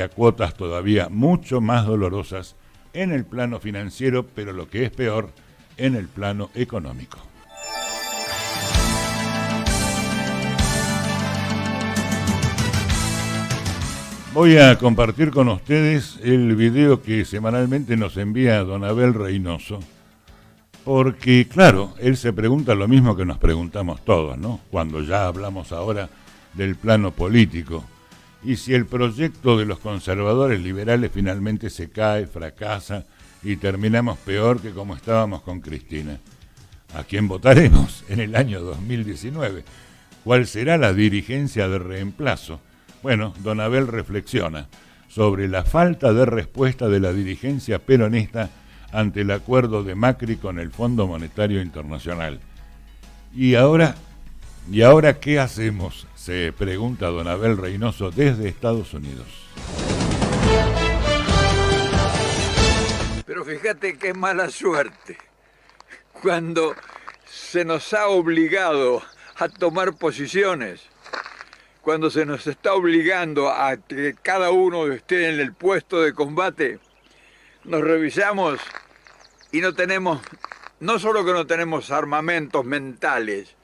cuotas todavía mucho más dolorosas en el plano financiero, pero lo que es peor, en el plano económico. Voy a compartir con ustedes el video que semanalmente nos envía don Abel Reynoso, porque claro, él se pregunta lo mismo que nos preguntamos todos, ¿no? Cuando ya hablamos ahora del plano político. Y si el proyecto de los conservadores liberales finalmente se cae, fracasa y terminamos peor que como estábamos con Cristina, ¿a quién votaremos en el año 2019? ¿Cuál será la dirigencia de reemplazo? Bueno, don Abel reflexiona sobre la falta de respuesta de la dirigencia peronista ante el acuerdo de Macri con el Fondo Monetario Internacional. ¿Y ahora qué hacemos?, se pregunta don Abel Reynoso desde Estados Unidos. Pero fíjate qué mala suerte. Cuando se nos ha obligado a tomar posiciones, cuando se nos está obligando a que cada uno esté en el puesto de combate, nos revisamos y no solo que no tenemos armamentos mentales,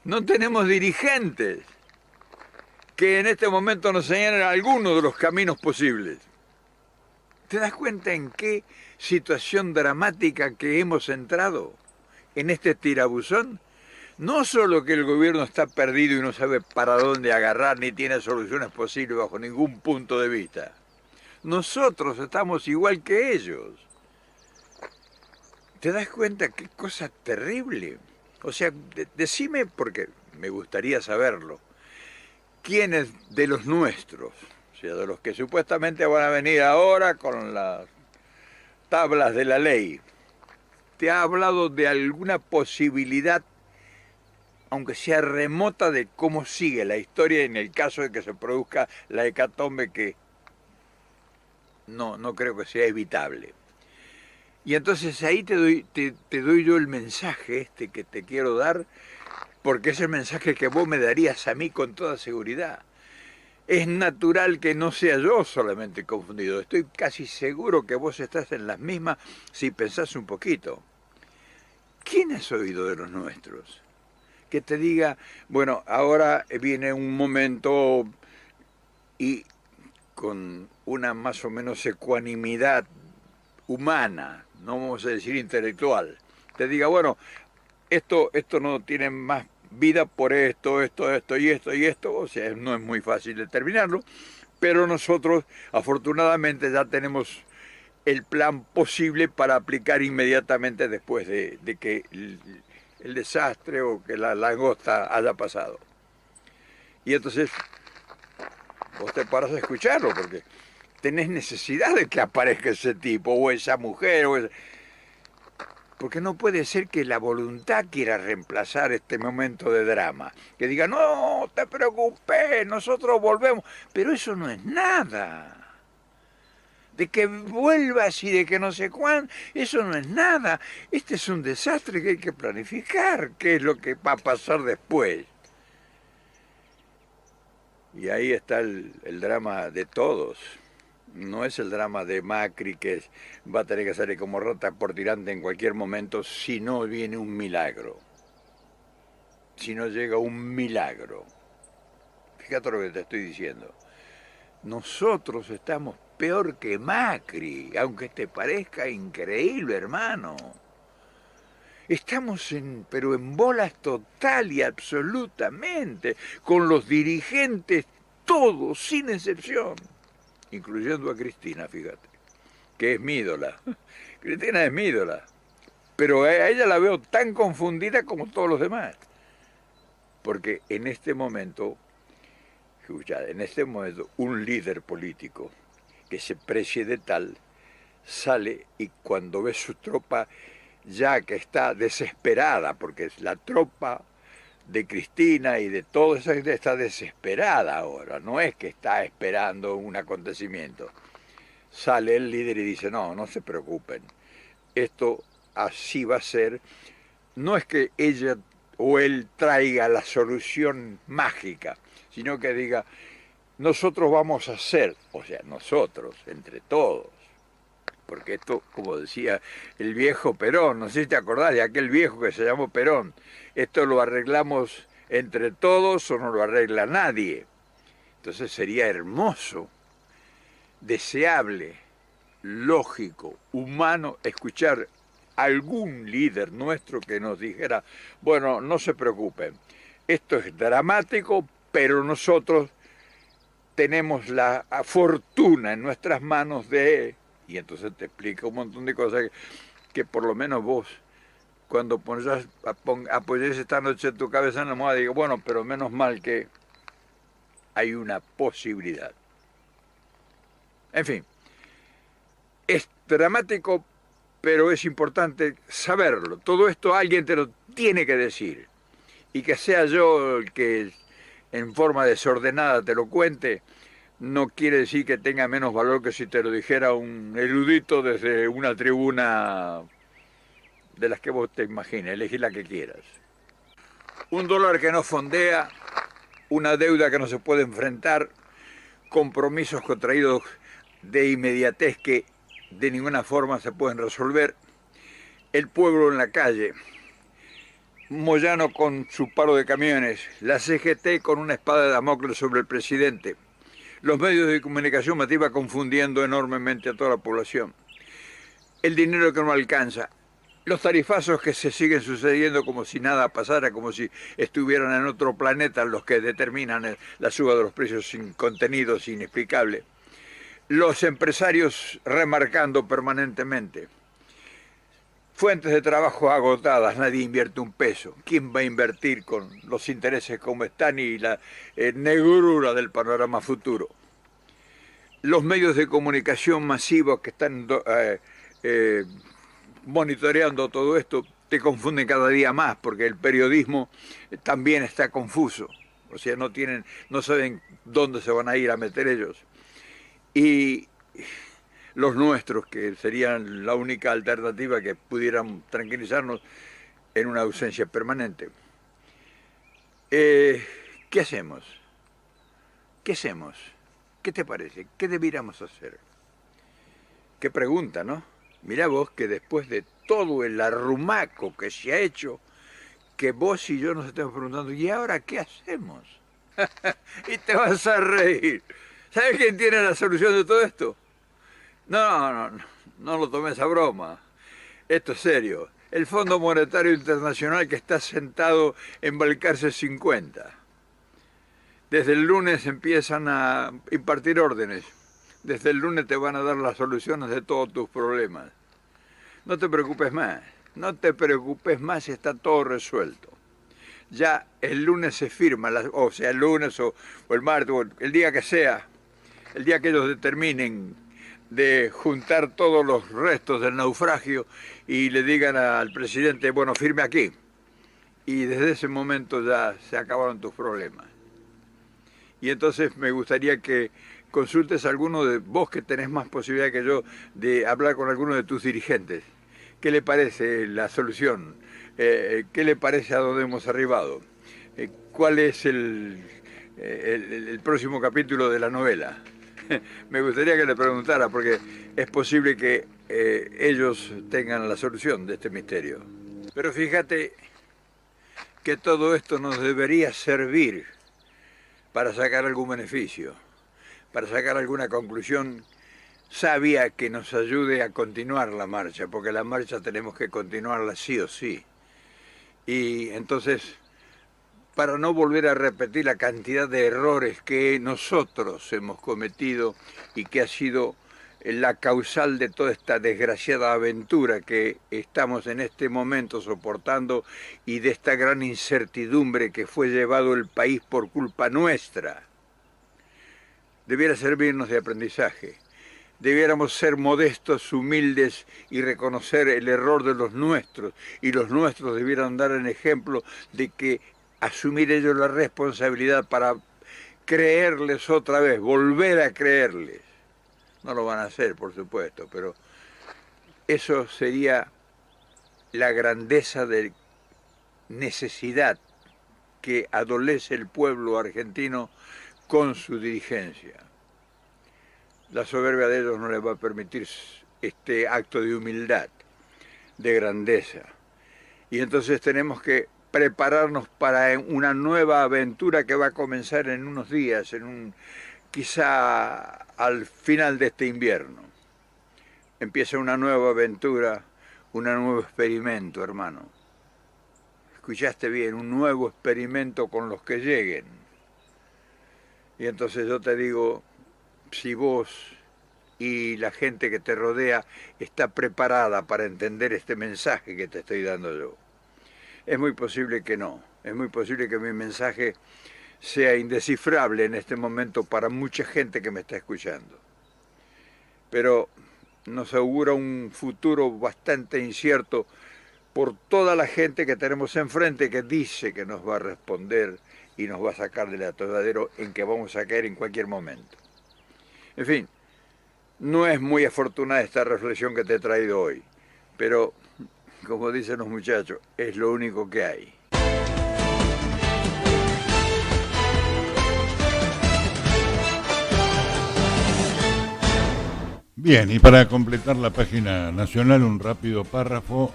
no tenemos dirigentes que en este momento nos señalen algunos de los caminos posibles. ¿Te das cuenta en qué situación dramática que hemos entrado en este tirabuzón? No solo que el gobierno está perdido y no sabe para dónde agarrar ni tiene soluciones posibles bajo ningún punto de vista. Nosotros estamos igual que ellos. ¿Te das cuenta qué cosa terrible? O sea, decime, porque me gustaría saberlo, ¿quiénes de los nuestros, o sea, de los que supuestamente van a venir ahora con las tablas de la ley, te ha hablado de alguna posibilidad, aunque sea remota, de cómo sigue la historia en el caso de que se produzca la hecatombe que no creo que sea evitable? Y entonces ahí te doy yo el mensaje que te quiero dar, porque es el mensaje que vos me darías a mí con toda seguridad. Es natural que no sea yo solamente confundido, estoy casi seguro que vos estás en las mismas si pensás un poquito. ¿Quién has oído de los nuestros? Que te diga, bueno, ahora viene un momento y con una más o menos ecuanimidad humana, no vamos a decir intelectual, te diga, bueno, esto no tiene más vida por esto y esto, o sea, no es muy fácil determinarlo, pero nosotros afortunadamente ya tenemos el plan posible para aplicar inmediatamente después de que el desastre o que la langosta haya pasado. Y entonces vos te paras a escucharlo porque tenés necesidad de que aparezca ese tipo o esa mujer Porque no puede ser que la voluntad quiera reemplazar este momento de drama. Que diga, no, te preocupes, nosotros volvemos. Pero eso no es nada. De que vuelvas y de que no sé cuándo, eso no es nada. Este es un desastre que hay que planificar. ¿Qué es lo que va a pasar después? Y ahí está el drama de todos. No es el drama de Macri que va a tener que salir como rata por tirante en cualquier momento si no viene un milagro. Si no llega un milagro. Fíjate lo que te estoy diciendo. Nosotros estamos peor que Macri, aunque te parezca increíble, hermano. Estamos pero en bolas total y absolutamente, con los dirigentes todos, sin excepción. Incluyendo a Cristina, fíjate, que es mi ídola. Cristina es mi ídola, pero a ella la veo tan confundida como todos los demás. Porque en este momento, un líder político que se precie de tal, sale y cuando ve su tropa, ya que está desesperada, porque es la tropa de Cristina y de todo eso está desesperada ahora, no es que está esperando un acontecimiento. Sale el líder y dice, no, no se preocupen, esto así va a ser, no es que ella o él traiga la solución mágica, sino que diga, nosotros vamos a hacer, o sea, nosotros, entre todos, porque esto, como decía el viejo Perón, no sé si te acordás de aquel viejo que se llamó Perón, esto lo arreglamos entre todos o no lo arregla nadie. Entonces sería hermoso, deseable, lógico, humano, escuchar algún líder nuestro que nos dijera, bueno, no se preocupen, esto es dramático, pero nosotros tenemos la fortuna en nuestras manos de... Y entonces te explica un montón de cosas que por lo menos vos, cuando apoyes esta noche tu cabeza en la almohada, digo, bueno, pero menos mal que hay una posibilidad. En fin, es dramático, pero es importante saberlo. Todo esto alguien te lo tiene que decir. Y que sea yo el que en forma desordenada te lo cuente, no quiere decir que tenga menos valor que si te lo dijera un erudito desde una tribuna de las que vos te imagines, elegí la que quieras. Un dólar que no fondea, una deuda que no se puede enfrentar, compromisos contraídos de inmediatez que de ninguna forma se pueden resolver, el pueblo en la calle, Moyano con su paro de camiones, la CGT con una espada de Damocles sobre el presidente, los medios de comunicación masiva confundiendo enormemente a toda la población, el dinero que no alcanza, los tarifazos que se siguen sucediendo como si nada pasara, como si estuvieran en otro planeta los que determinan la suba de los precios sin contenidos inexplicables, los empresarios remarcando permanentemente, fuentes de trabajo agotadas, nadie invierte un peso. ¿Quién va a invertir con los intereses como están y la negrura del panorama futuro? Los medios de comunicación masivos que están monitoreando todo esto te confunden cada día más porque el periodismo también está confuso. O sea, no saben dónde se van a ir a meter ellos. Y los nuestros, que serían la única alternativa que pudieran tranquilizarnos en una ausencia permanente. ¿Qué hacemos? ¿Qué hacemos? ¿Qué te parece? ¿Qué debiéramos hacer? Qué pregunta, ¿no? Mirá vos que después de todo el arrumaco que se ha hecho, que vos y yo nos estamos preguntando, ¿y ahora qué hacemos? Y te vas a reír. ¿Sabes quién tiene la solución de todo esto? No lo tomes a broma. Esto es serio. El Fondo Monetario Internacional que está sentado en Balcarce 50. Desde el lunes empiezan a impartir órdenes. Desde el lunes te van a dar las soluciones de todos tus problemas. No te preocupes más. No te preocupes más, está todo resuelto. Ya el lunes se firma, o sea, el lunes o el martes, o el día que sea, el día que ellos determinen de juntar todos los restos del naufragio y le digan al presidente, bueno, firme aquí. Y desde ese momento ya se acabaron tus problemas. Y entonces me gustaría que consultes a alguno de vos, que tenés más posibilidad que yo de hablar con alguno de tus dirigentes. ¿Qué le parece la solución? ¿Qué le parece a dónde hemos arribado? ¿Cuál es el próximo capítulo de la novela? Me gustaría que le preguntara, porque es posible que ellos tengan la solución de este misterio. Pero fíjate que todo esto nos debería servir para sacar algún beneficio, para sacar alguna conclusión sabia que nos ayude a continuar la marcha, porque la marcha tenemos que continuarla sí o sí. Y entonces, para no volver a repetir la cantidad de errores que nosotros hemos cometido y que ha sido la causal de toda esta desgraciada aventura que estamos en este momento soportando y de esta gran incertidumbre que fue llevado el país por culpa nuestra, debiera servirnos de aprendizaje. Debiéramos ser modestos, humildes y reconocer el error de los nuestros, y los nuestros debieran dar el ejemplo de que asumir ellos la responsabilidad para creerles otra vez, volver a creerles. No lo van a hacer, por supuesto, pero eso sería la grandeza de necesidad que adolece el pueblo argentino con su dirigencia. La soberbia de ellos no les va a permitir este acto de humildad, de grandeza. Y entonces tenemos que prepararnos para una nueva aventura que va a comenzar en unos días, quizá al final de este invierno. Empieza una nueva aventura, un nuevo experimento, hermano. Escuchaste bien, un nuevo experimento con los que lleguen. Y entonces yo te digo, si vos y la gente que te rodea está preparada para entender este mensaje que te estoy dando yo. Es muy posible que no, es muy posible que mi mensaje sea indescifrable en este momento para mucha gente que me está escuchando. Pero nos augura un futuro bastante incierto por toda la gente que tenemos enfrente que dice que nos va a responder y nos va a sacar del atolladero en que vamos a caer en cualquier momento. En fin, no es muy afortunada esta reflexión que te he traído hoy, pero, como dicen los muchachos, es lo único que hay. Bien, y para completar la página nacional, un rápido párrafo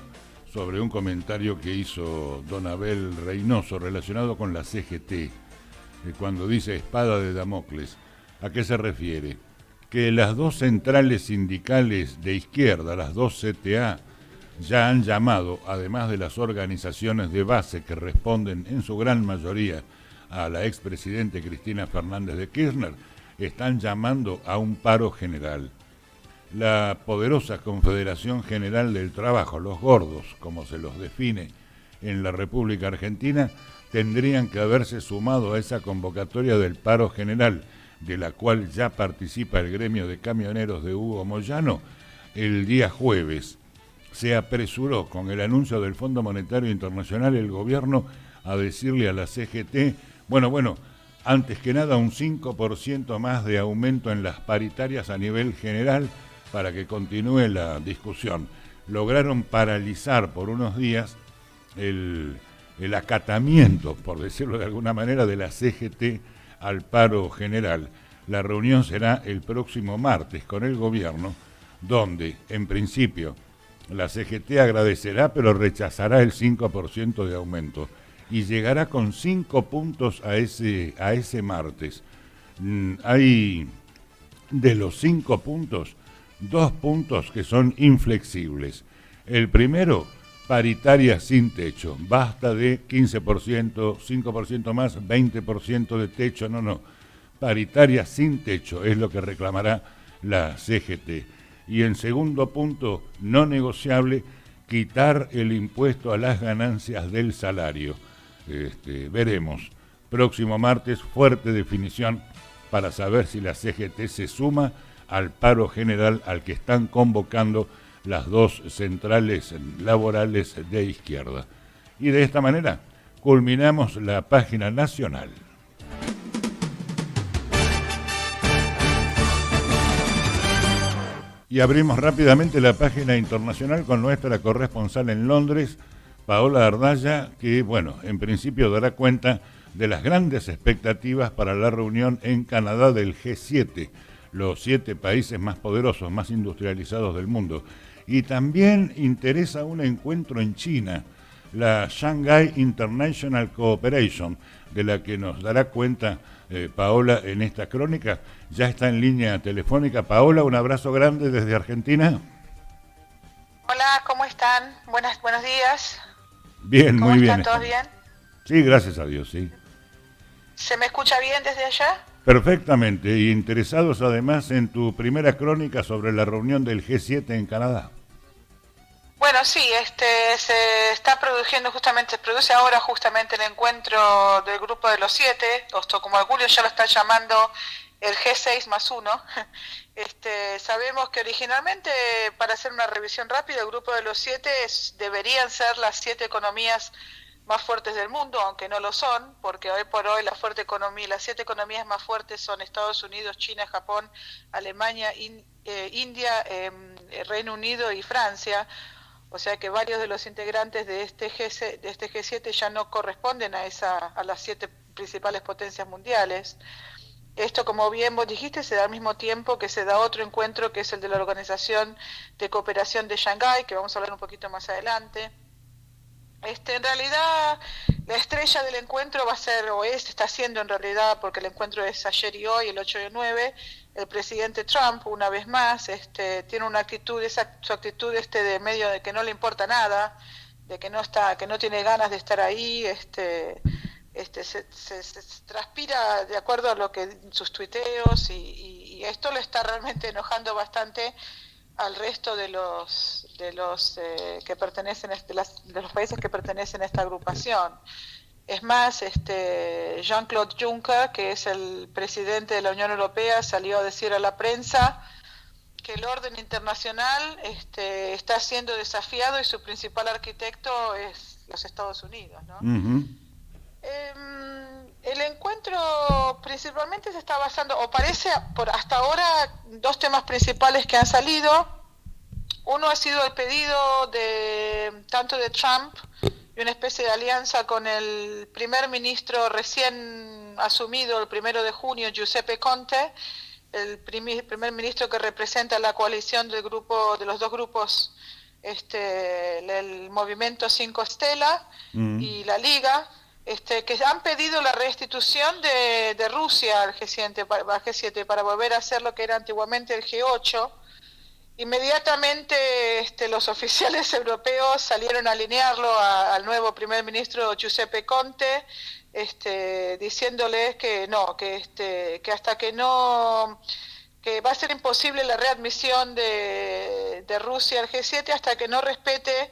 sobre un comentario que hizo don Abel Reynoso relacionado con la CGT, cuando dice espada de Damocles. ¿A qué se refiere? Que las dos centrales sindicales de izquierda, las dos CTA, ya han llamado, además de las organizaciones de base que responden en su gran mayoría a la expresidente Cristina Fernández de Kirchner, están llamando a un paro general. La poderosa Confederación General del Trabajo, los gordos, como se los define en la República Argentina, tendrían que haberse sumado a esa convocatoria del paro general, de la cual ya participa el gremio de camioneros de Hugo Moyano, el día jueves. Se apresuró con el anuncio del Fondo Monetario Internacional el gobierno a decirle a la CGT, bueno, antes que nada un 5% más de aumento en las paritarias a nivel general para que continúe la discusión. Lograron paralizar por unos días el acatamiento, por decirlo de alguna manera, de la CGT al paro general. La reunión será el próximo martes con el gobierno, donde, en principio, la CGT agradecerá, pero rechazará el 5% de aumento y llegará con 5 puntos a ese martes. Hay de los 5 puntos, 2 puntos que son inflexibles. El primero, paritaria sin techo. Basta de 15%, 5% más, 20% de techo. No. Paritaria sin techo es lo que reclamará la CGT. Y en segundo punto, no negociable, quitar el impuesto a las ganancias del salario. Veremos. Próximo martes, fuerte definición para saber si la CGT se suma al paro general al que están convocando las dos centrales laborales de izquierda. Y de esta manera culminamos la página nacional. Y abrimos rápidamente la página internacional con nuestra corresponsal en Londres, Paola Ardaya, que, bueno, en principio dará cuenta de las grandes expectativas para la reunión en Canadá del G7, los 7 países más poderosos, más industrializados del mundo. Y también interesa un encuentro en China, la Shanghai International Cooperation, de la que nos dará cuenta Paola en esta crónica. Ya está en línea telefónica. Paola, un abrazo grande desde Argentina. Hola, ¿cómo están? Buenos días. Bien, muy bien. ¿Cómo están? ¿Todos bien? Sí, gracias a Dios, sí. ¿Se me escucha bien desde allá? Perfectamente, y interesados además en tu primera crónica sobre la reunión del G7 en Canadá. Bueno, sí, se está produciendo se produce ahora justamente el encuentro del grupo de los 7, o como Julio ya lo está llamando el G6+1. Sabemos que originalmente, para hacer una revisión rápida, el grupo de los 7 deberían ser las 7 economías más fuertes del mundo, aunque no lo son, porque hoy por hoy las 7 economías más fuertes son Estados Unidos, China, Japón, Alemania, India, Reino Unido y Francia. O sea que varios de los integrantes de este G7 ya no corresponden a las 7 principales potencias mundiales. Esto, como bien vos dijiste, se da al mismo tiempo que se da otro encuentro, que es el de la Organización de Cooperación de Shanghái, que vamos a hablar un poquito más adelante. En realidad, la estrella del encuentro va a ser, está siendo en realidad, porque el encuentro es ayer y hoy, el 8 y el 9, el presidente Trump, una vez más, tiene una actitud, su actitud de medio de que no le importa nada, de que no tiene ganas de estar ahí, se transpira de acuerdo a lo que sus tuiteos, y esto le está realmente enojando bastante al resto de los que pertenecen de los países que pertenecen a esta agrupación. Es más, Jean-Claude Juncker, que es el presidente de la Unión Europea, salió a decir a la prensa que el orden internacional está siendo desafiado y su principal arquitecto es los Estados Unidos, ¿no? Uh-huh. El encuentro principalmente se está basando, o parece por hasta ahora, 2 temas principales que han salido. Uno ha sido el pedido tanto de Trump y una especie de alianza con el primer ministro recién asumido el 1 de junio, Giuseppe Conte, el primer ministro que representa la coalición de los dos grupos, el Movimiento 5 Stella y la Liga, que han pedido la restitución de Rusia al G7 para volver a ser lo que era antiguamente el G8. Inmediatamente los oficiales europeos salieron a alinearlo al nuevo primer ministro Giuseppe Conte, diciéndoles que no, que hasta que no, que va a ser imposible la readmisión de Rusia al G7 hasta que no respete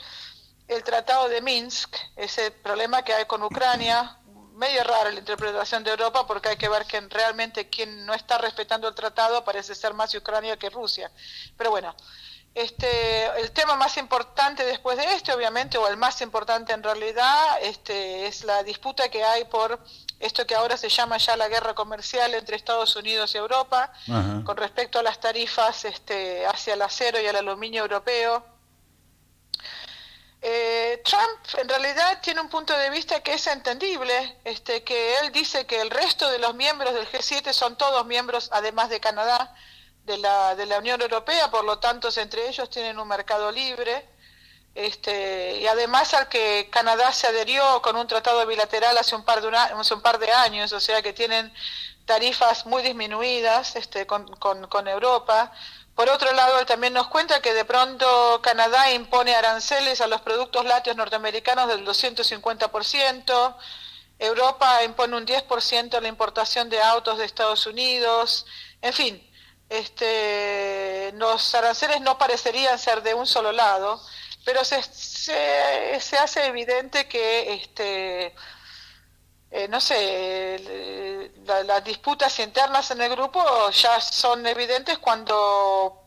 el Tratado de Minsk, ese problema que hay con Ucrania. Medio rara la interpretación de Europa, porque hay que ver que realmente quien no está respetando el tratado parece ser más Ucrania que Rusia. Pero bueno, el tema más importante después de obviamente, o el más importante en realidad, es la disputa que hay por esto que ahora se llama ya la guerra comercial entre Estados Unidos y Europa, uh-huh, con respecto a las tarifas hacia el acero y el aluminio europeo. Trump en realidad tiene un punto de vista que es entendible, que él dice que el resto de los miembros del G7 son todos miembros, además de Canadá, de la Unión Europea, por lo tanto entre ellos tienen un mercado libre, y además al que Canadá se adherió con un tratado bilateral hace un par de años, o sea que tienen tarifas muy disminuidas con Europa. Por otro lado, él también nos cuenta que de pronto Canadá impone aranceles a los productos lácteos norteamericanos del 250%, Europa impone un 10% a la importación de autos de Estados Unidos, en fin, los aranceles no parecerían ser de un solo lado, pero se hace evidente que no sé, las disputas internas en el grupo ya son evidentes cuando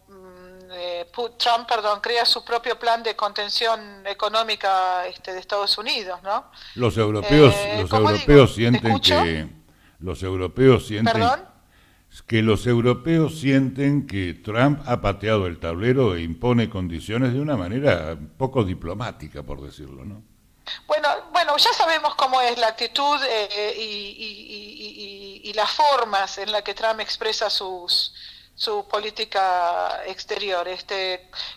Trump, crea su propio plan de contención económica de Estados Unidos, ¿no? Los Como digo, europeos ¿te sienten escucho? ¿Perdón? Que los europeos sienten que Trump ha pateado el tablero e impone condiciones de una manera poco diplomática, por decirlo, ¿no? Bueno, ya sabemos cómo es la actitud y las formas en las que Trump expresa su política exterior.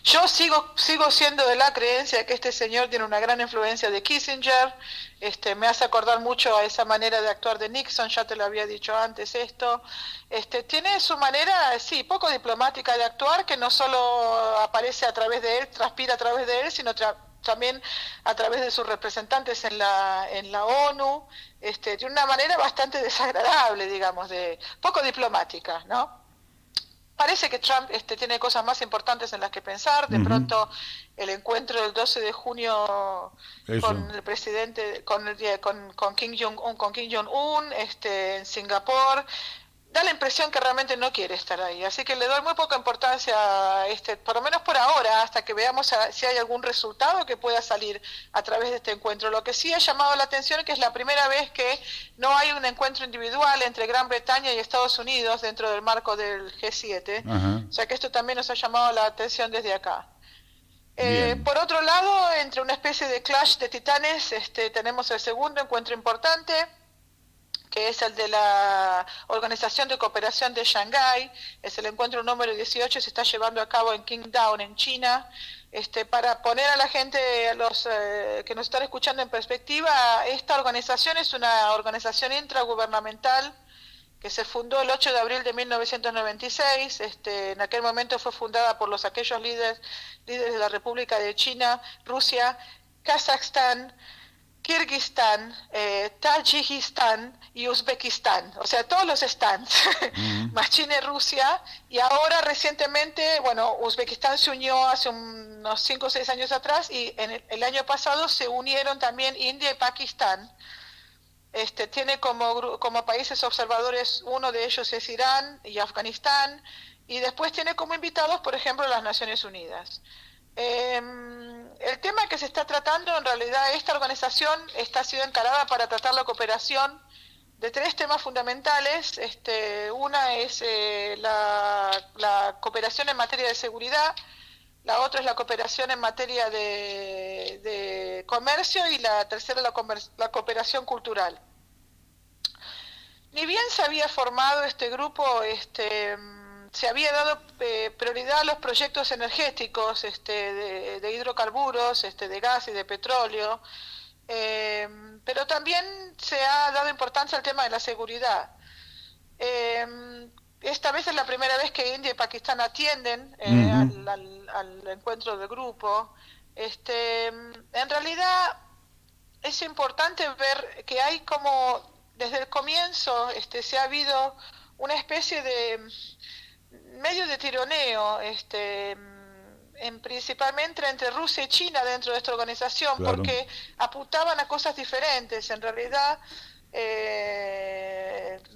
Yo sigo siendo de la creencia que este señor tiene una gran influencia de Kissinger. Me hace acordar mucho a esa manera de actuar de Nixon, ya te lo había dicho antes esto. Tiene su manera, sí, poco diplomática de actuar, que no solo aparece a través de él, transpira a través de él, sino también a través de sus representantes en la ONU, de una manera bastante desagradable, digamos, de poco diplomática, ¿no? Parece que Trump tiene cosas más importantes en las que pensar. De pronto, el encuentro del 12 de junio con el presidente, con Kim Jong-un, en Singapur, da la impresión que realmente no quiere estar ahí. Así que le doy muy poca importancia a por lo menos por ahora, hasta que veamos si hay algún resultado que pueda salir a través de este encuentro. Lo que sí ha llamado la atención es que es la primera vez que no hay un encuentro individual entre Gran Bretaña y Estados Unidos dentro del marco del G7. Ajá. O sea que esto también nos ha llamado la atención desde acá. Bien. Por otro lado, entre una especie de clash de titanes, tenemos el segundo encuentro importante, que es el de la Organización de Cooperación de Shanghái. Es el encuentro número 18, se está llevando a cabo en Qingdao, en China. Para poner a la gente, a los que nos están escuchando en perspectiva, esta organización es una organización intragubernamental que se fundó el 8 de abril de 1996. En aquel momento fue fundada por aquellos líderes de la República de China, Rusia, Kazajstán, Kirguistán, Tayikistán y Uzbekistán, o sea, todos los stands, más China y Rusia, y ahora recientemente, Uzbekistán se unió hace unos 5 o 6 años atrás, y el año pasado se unieron también India y Pakistán. Tiene como países observadores, uno de ellos es Irán y Afganistán, y después tiene como invitados, por ejemplo, las Naciones Unidas. El tema que se está tratando, en realidad, esta organización ha sido encarada para tratar la cooperación de 3 temas fundamentales. Una es la cooperación en materia de seguridad, la otra es la cooperación en materia de comercio, y la tercera la cooperación cultural. Ni bien se había formado este grupo, se había dado prioridad a los proyectos energéticos, de hidrocarburos, de gas y de petróleo, pero también se ha dado importancia al tema de la seguridad. Esta vez es la primera vez que India y Pakistán atienden al encuentro del grupo. En realidad es importante ver que hay como desde el comienzo se ha habido una especie de medio de tironeo, principalmente entre Rusia y China dentro de esta organización, claro, porque apuntaban a cosas diferentes. En realidad,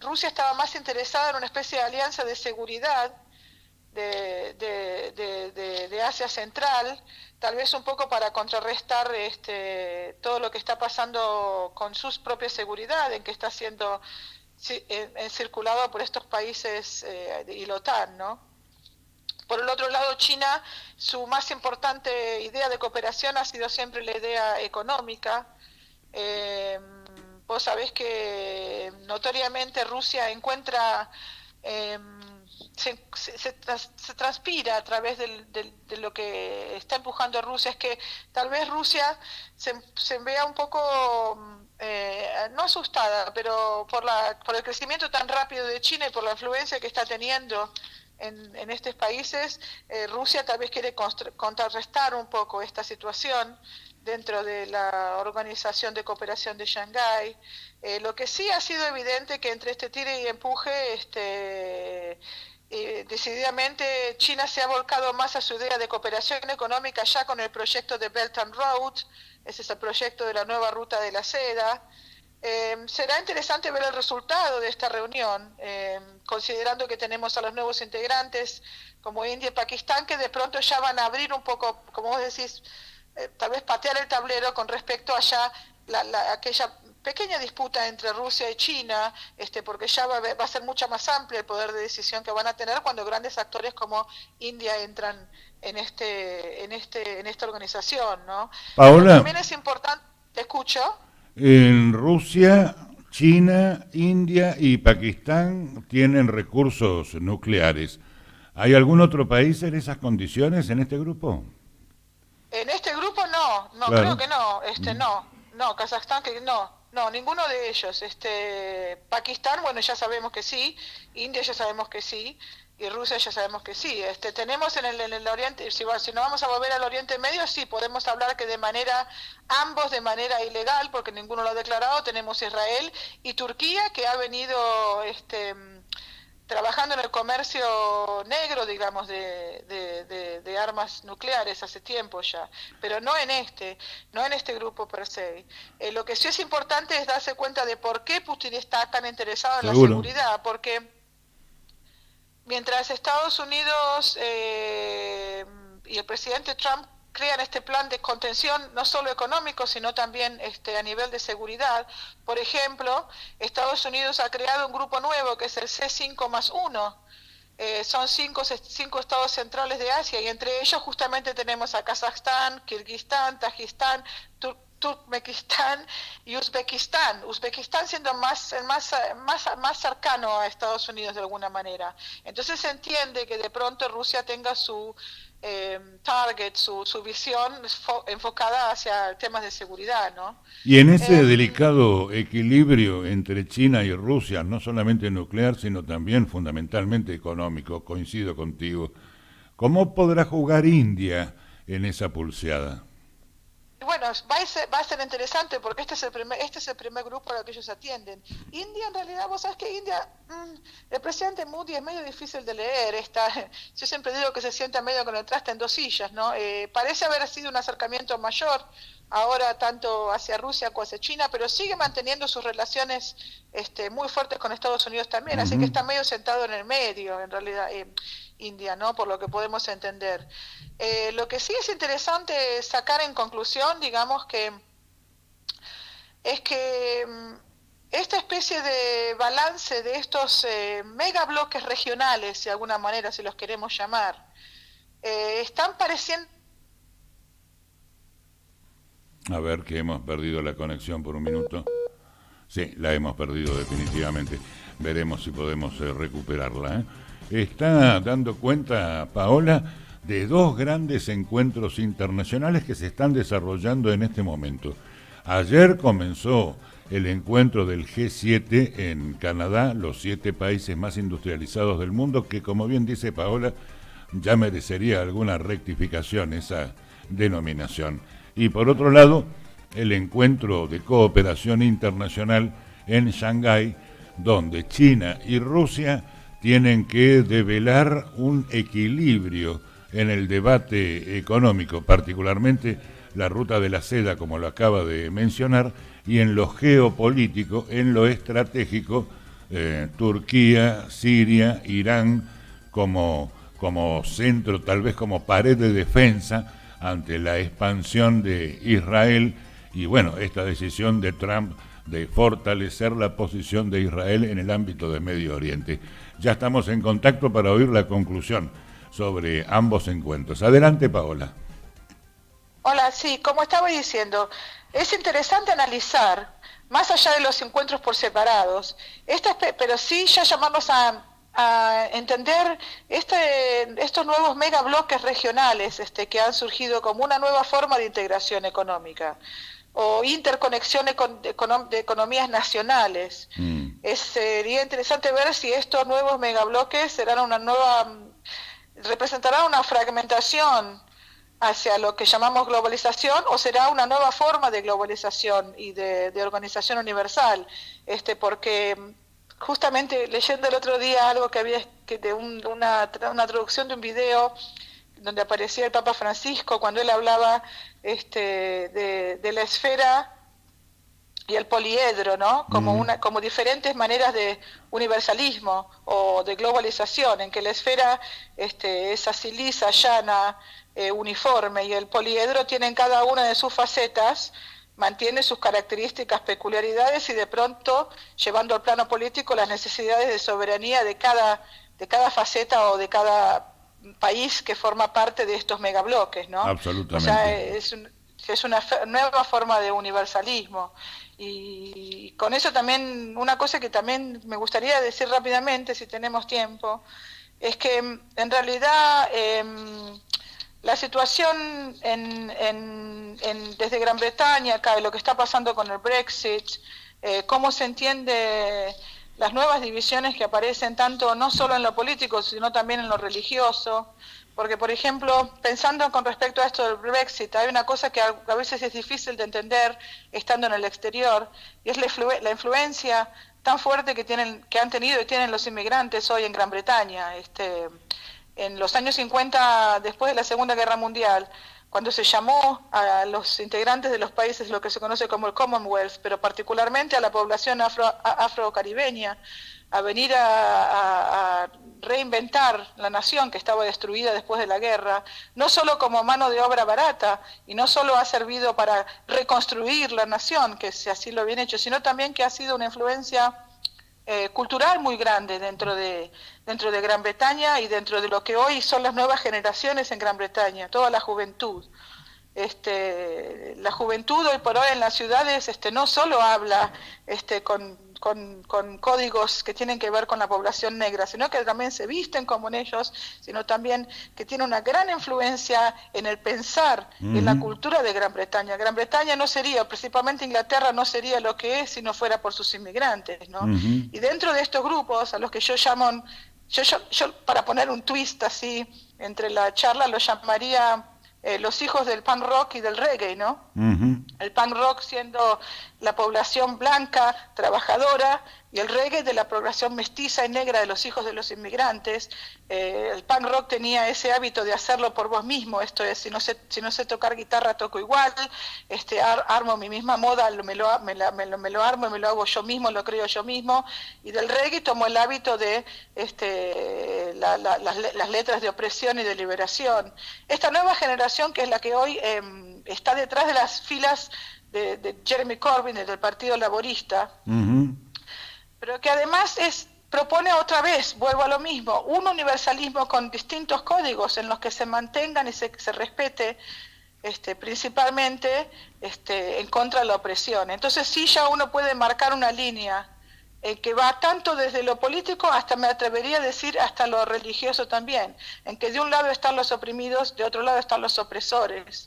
Rusia estaba más interesada en una especie de alianza de seguridad de Asia Central, tal vez un poco para contrarrestar todo lo que está pasando con su propia seguridad, en que está siendo circulado por estos países y la OTAN, ¿no? Por el otro lado, China, su más importante idea de cooperación ha sido siempre la idea económica. Vos sabés que notoriamente Rusia encuentra, se transpira a través de lo que está empujando a Rusia, es que tal vez Rusia se vea un poco, no asustada, pero por el crecimiento tan rápido de China y por la influencia que está teniendo en estos países, Rusia tal vez quiere contrarrestar un poco esta situación dentro de la Organización de Cooperación de Shanghái. Lo que sí ha sido evidente que entre este tire y empuje, decididamente China se ha volcado más a su idea de cooperación económica ya con el proyecto de Belt and Road. Ese es el proyecto de la nueva ruta de la seda. Será interesante ver el resultado de esta reunión, considerando que tenemos a los nuevos integrantes como India y Pakistán, que de pronto ya van a abrir un poco, como vos decís, tal vez patear el tablero con respecto a ya aquella pequeña disputa entre Rusia y China, porque ya va a ser mucho más amplio el poder de decisión que van a tener cuando grandes actores como India entran en esta organización, ¿no? Paola, pero también es importante, ¿te escucho? En Rusia, China, India y Pakistán tienen recursos nucleares. ¿Hay algún otro país en esas condiciones en este grupo? En este grupo no, Claro. creo que no, no, Kazajstán que no, ninguno de ellos. Pakistán, bueno, ya sabemos que sí, India ya sabemos que sí, y Rusia ya sabemos que sí. Tenemos en el Oriente, si no vamos a volver al Oriente Medio, sí, podemos hablar que ambos de manera ilegal, porque ninguno lo ha declarado, tenemos Israel y Turquía, que ha venido trabajando en el comercio negro, digamos, de armas nucleares hace tiempo ya, pero no en este grupo per se. Lo que sí es importante es darse cuenta de por qué Putin está tan interesado en Seguro. la seguridad, porque mientras Estados Unidos y el presidente Trump crean este plan de contención no solo económico, sino también a nivel de seguridad. Por ejemplo, Estados Unidos ha creado un grupo nuevo que es el C5+1. Son cinco estados centrales de Asia y entre ellos justamente tenemos a Kazajstán, Kirguistán, Tayikistán, Turkmenistán y Uzbekistán. Uzbekistán siendo más cercano a Estados Unidos de alguna manera. Entonces se entiende que de pronto Rusia tenga su target, su visión enfocada hacia temas de seguridad, ¿no? Y en ese delicado equilibrio entre China y Rusia, no solamente nuclear, sino también fundamentalmente económico, coincido contigo, ¿cómo podrá jugar India en esa pulseada? Bueno, va a ser interesante porque este es el primer grupo al que ellos atienden. India, en realidad, vos sabés que India, el presidente Modi es medio difícil de leer. Yo siempre digo que se sienta medio con el traste en dos sillas, ¿no? Parece haber sido un acercamiento mayor ahora tanto hacia Rusia como hacia China, pero sigue manteniendo sus relaciones muy fuertes con Estados Unidos también, así que está medio sentado en el medio, en realidad, India, ¿no? Por lo que podemos entender. Lo que sí es interesante sacar en conclusión, digamos, es que esta especie de balance de estos megabloques regionales, de alguna manera, si los queremos llamar, están pareciendo... A ver, que hemos perdido la conexión por un minuto. Sí, la hemos perdido definitivamente. Veremos si podemos recuperarla, ¿eh? Está dando cuenta, Paola, de dos grandes encuentros internacionales que se están desarrollando en este momento. Ayer comenzó el encuentro del G7 en Canadá, los 7 países más industrializados del mundo, que como bien dice Paola, ya merecería alguna rectificación esa denominación. Y por otro lado, el encuentro de cooperación internacional en Shanghái, donde China y Rusia tienen que develar un equilibrio en el debate económico, particularmente la ruta de la seda, como lo acaba de mencionar, y en lo geopolítico, en lo estratégico, Turquía, Siria, Irán, como centro, tal vez como pared de defensa ante la expansión de Israel, y bueno, esta decisión de Trump de fortalecer la posición de Israel en el ámbito de Medio Oriente. Ya estamos en contacto para oír la conclusión sobre ambos encuentros. Adelante, Paola. Hola, sí, como estaba diciendo, es interesante analizar, más allá de los encuentros por separados, pero sí ya llamarnos a entender estos nuevos megabloques regionales que han surgido como una nueva forma de integración económica o interconexión de economías nacionales. Sería interesante ver si estos nuevos megabloques representarán una fragmentación hacia lo que llamamos globalización o será una nueva forma de globalización y de organización universal, porque justamente leyendo el otro día algo que había una traducción de un video donde aparecía el Papa Francisco cuando él hablaba de la esfera y el poliedro, ¿no? Como diferentes maneras de universalismo o de globalización, en que la esfera es así lisa, llana, uniforme, y el poliedro tiene en cada una de sus facetas, mantiene sus características, peculiaridades, y de pronto llevando al plano político las necesidades de soberanía de cada faceta o de cada país que forma parte de estos megabloques, ¿no? Absolutamente. O sea, es una nueva forma de universalismo. Y con eso también, una cosa que también me gustaría decir rápidamente, si tenemos tiempo, es que en realidad la situación desde Gran Bretaña, acá, lo que está pasando con el Brexit, cómo se entiende las nuevas divisiones que aparecen tanto no solo en lo político, sino también en lo religioso. Porque, por ejemplo, pensando con respecto a esto del Brexit, hay una cosa que a veces es difícil de entender estando en el exterior, y es la influencia tan fuerte que han tenido y tienen los inmigrantes hoy en Gran Bretaña. En los años 50, después de la Segunda Guerra Mundial, cuando se llamó a los integrantes de los países lo que se conoce como el Commonwealth, pero particularmente a la población afrocaribeña, a venir a reinventar la nación que estaba destruida después de la guerra, no solo como mano de obra barata, y no solo ha servido para reconstruir la nación, que así lo habían hecho, sino también que ha sido una influencia cultural muy grande dentro de Gran Bretaña y dentro de lo que hoy son las nuevas generaciones en Gran Bretaña, toda la juventud. La juventud hoy por hoy en las ciudades no solo habla con códigos que tienen que ver con la población negra, sino que también se visten como en ellos, sino también que tiene una gran influencia en el pensar, en la cultura de Gran Bretaña. Gran Bretaña no sería, principalmente Inglaterra, no sería lo que es si no fuera por sus inmigrantes, ¿no? Y dentro de estos grupos, a los que yo llamo, yo para poner un twist así entre la charla, lo llamaría los hijos del punk rock y del reggae, ¿no? El punk rock siendo la población blanca, trabajadora, y el reggae de la población mestiza y negra de los hijos de los inmigrantes. El punk rock tenía ese hábito de hacerlo por vos mismo, esto es, si no sé tocar guitarra, toco igual, armo mi misma moda, me lo armo y me lo hago yo mismo, lo creo yo mismo. Y del reggae tomó el hábito de las letras de opresión y de liberación. Esta nueva generación, que es la que hoy está detrás de las filas de Jeremy Corbyn, del Partido Laborista, pero que además propone otra vez, vuelvo a lo mismo, un universalismo con distintos códigos en los que se mantengan y se respete principalmente en contra de la opresión. Entonces sí, ya uno puede marcar una línea que va tanto desde lo político hasta, me atrevería a decir, hasta lo religioso también, en que de un lado están los oprimidos, de otro lado están los opresores.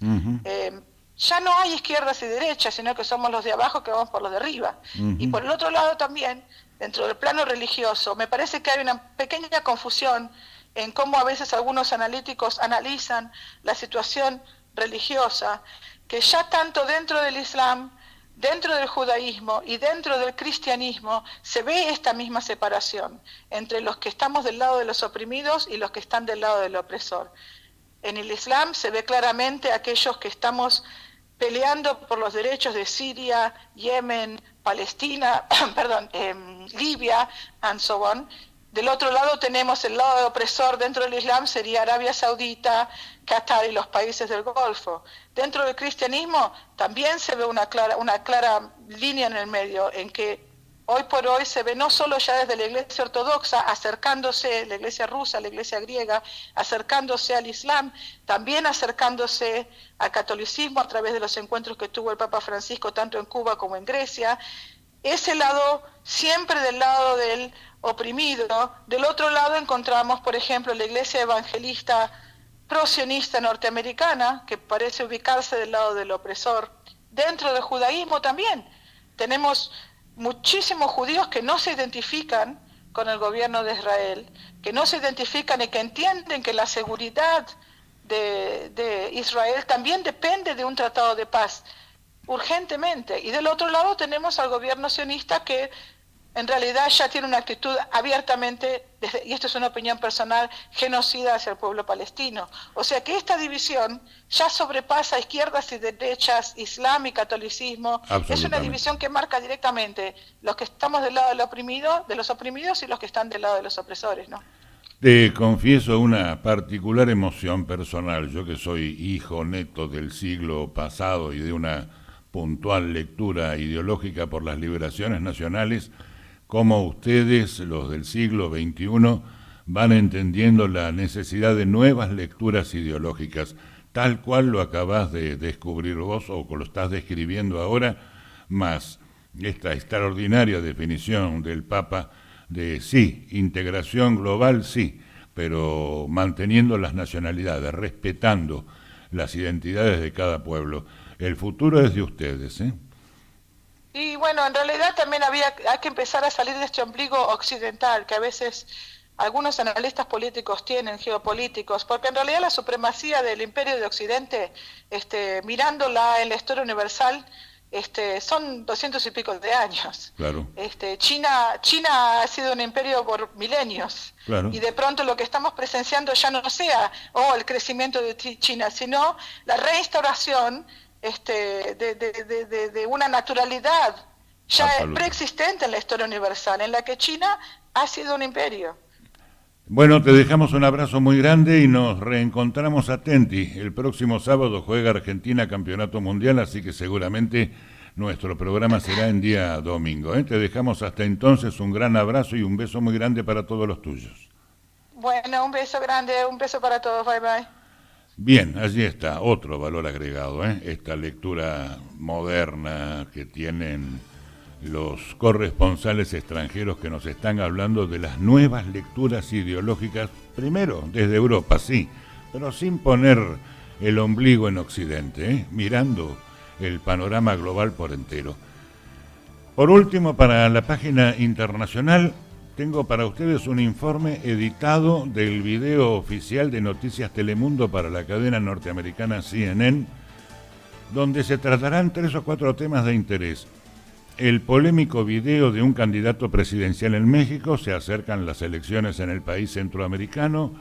Ya no hay izquierdas y derechas, sino que somos los de abajo que vamos por los de arriba. Y por el otro lado también, dentro del plano religioso, me parece que hay una pequeña confusión en cómo a veces algunos analíticos analizan la situación religiosa, que ya tanto dentro del Islam, dentro del judaísmo y dentro del cristianismo se ve esta misma separación entre los que estamos del lado de los oprimidos y los que están del lado del opresor. En el Islam se ve claramente aquellos que estamos peleando por los derechos de Siria, Yemen, Palestina, Libia, and so on. Del otro lado tenemos el lado opresor dentro del Islam, sería Arabia Saudita, Qatar y los países del Golfo. Dentro del cristianismo también se ve una clara línea en el medio, en que hoy por hoy se ve no solo ya desde la iglesia ortodoxa, acercándose, la iglesia rusa, la iglesia griega, acercándose al Islam, también acercándose al catolicismo a través de los encuentros que tuvo el Papa Francisco tanto en Cuba como en Grecia. Ese lado, siempre del lado del oprimido. Del otro lado encontramos, por ejemplo, la iglesia evangelista pro-sionista norteamericana, que parece ubicarse del lado del opresor. Dentro del judaísmo también tenemos muchísimos judíos que no se identifican con el gobierno de Israel, que no se identifican y que entienden que la seguridad de Israel también depende de un tratado de paz urgentemente. Y del otro lado tenemos al gobierno sionista que en realidad ya tiene una actitud abiertamente, y esto es una opinión personal, genocida hacia el pueblo palestino. O sea que esta división ya sobrepasa izquierdas y derechas, islam y catolicismo. Es una división que marca directamente los que estamos del lado del oprimido, de los oprimidos, y los que están del lado de los opresores, ¿no? Te confieso una particular emoción personal, yo que soy hijo neto del siglo pasado y de una puntual lectura ideológica por las liberaciones nacionales, cómo ustedes, los del siglo XXI, van entendiendo la necesidad de nuevas lecturas ideológicas, tal cual lo acabás de descubrir vos o lo estás describiendo ahora, más esta extraordinaria definición del Papa de sí, integración global sí, pero manteniendo las nacionalidades, respetando las identidades de cada pueblo. El futuro es de ustedes, ¿eh? Y bueno, en realidad también hay que empezar a salir de este ombligo occidental que a veces algunos analistas políticos tienen, geopolíticos, porque en realidad la supremacía del imperio de Occidente, mirándola en la historia universal, son 200 y pico de años. Claro. China ha sido un imperio por milenios. Claro. Y de pronto lo que estamos presenciando ya no sea el crecimiento de China, sino la reinstauración de una naturalidad ya preexistente en la historia universal, en la que China ha sido un imperio. Bueno, te dejamos un abrazo muy grande y nos reencontramos atenti. El próximo sábado juega Argentina Campeonato Mundial, así que seguramente nuestro programa será en día domingo, ¿eh? Te dejamos hasta entonces, un gran abrazo y un beso muy grande para todos los tuyos. Bueno, un beso grande, un beso para todos, bye bye. Bien, allí está, otro valor agregado, ¿eh? Esta lectura moderna que tienen los corresponsales extranjeros que nos están hablando de las nuevas lecturas ideológicas, primero desde Europa, sí, pero sin poner el ombligo en Occidente, ¿eh? Mirando el panorama global por entero. Por último, para la página internacional, tengo para ustedes un informe editado del video oficial de Noticias Telemundo para la cadena norteamericana CNN, donde se tratarán 3 o 4 temas de interés. El polémico video de un candidato presidencial en México, se acercan las elecciones en el país centroamericano,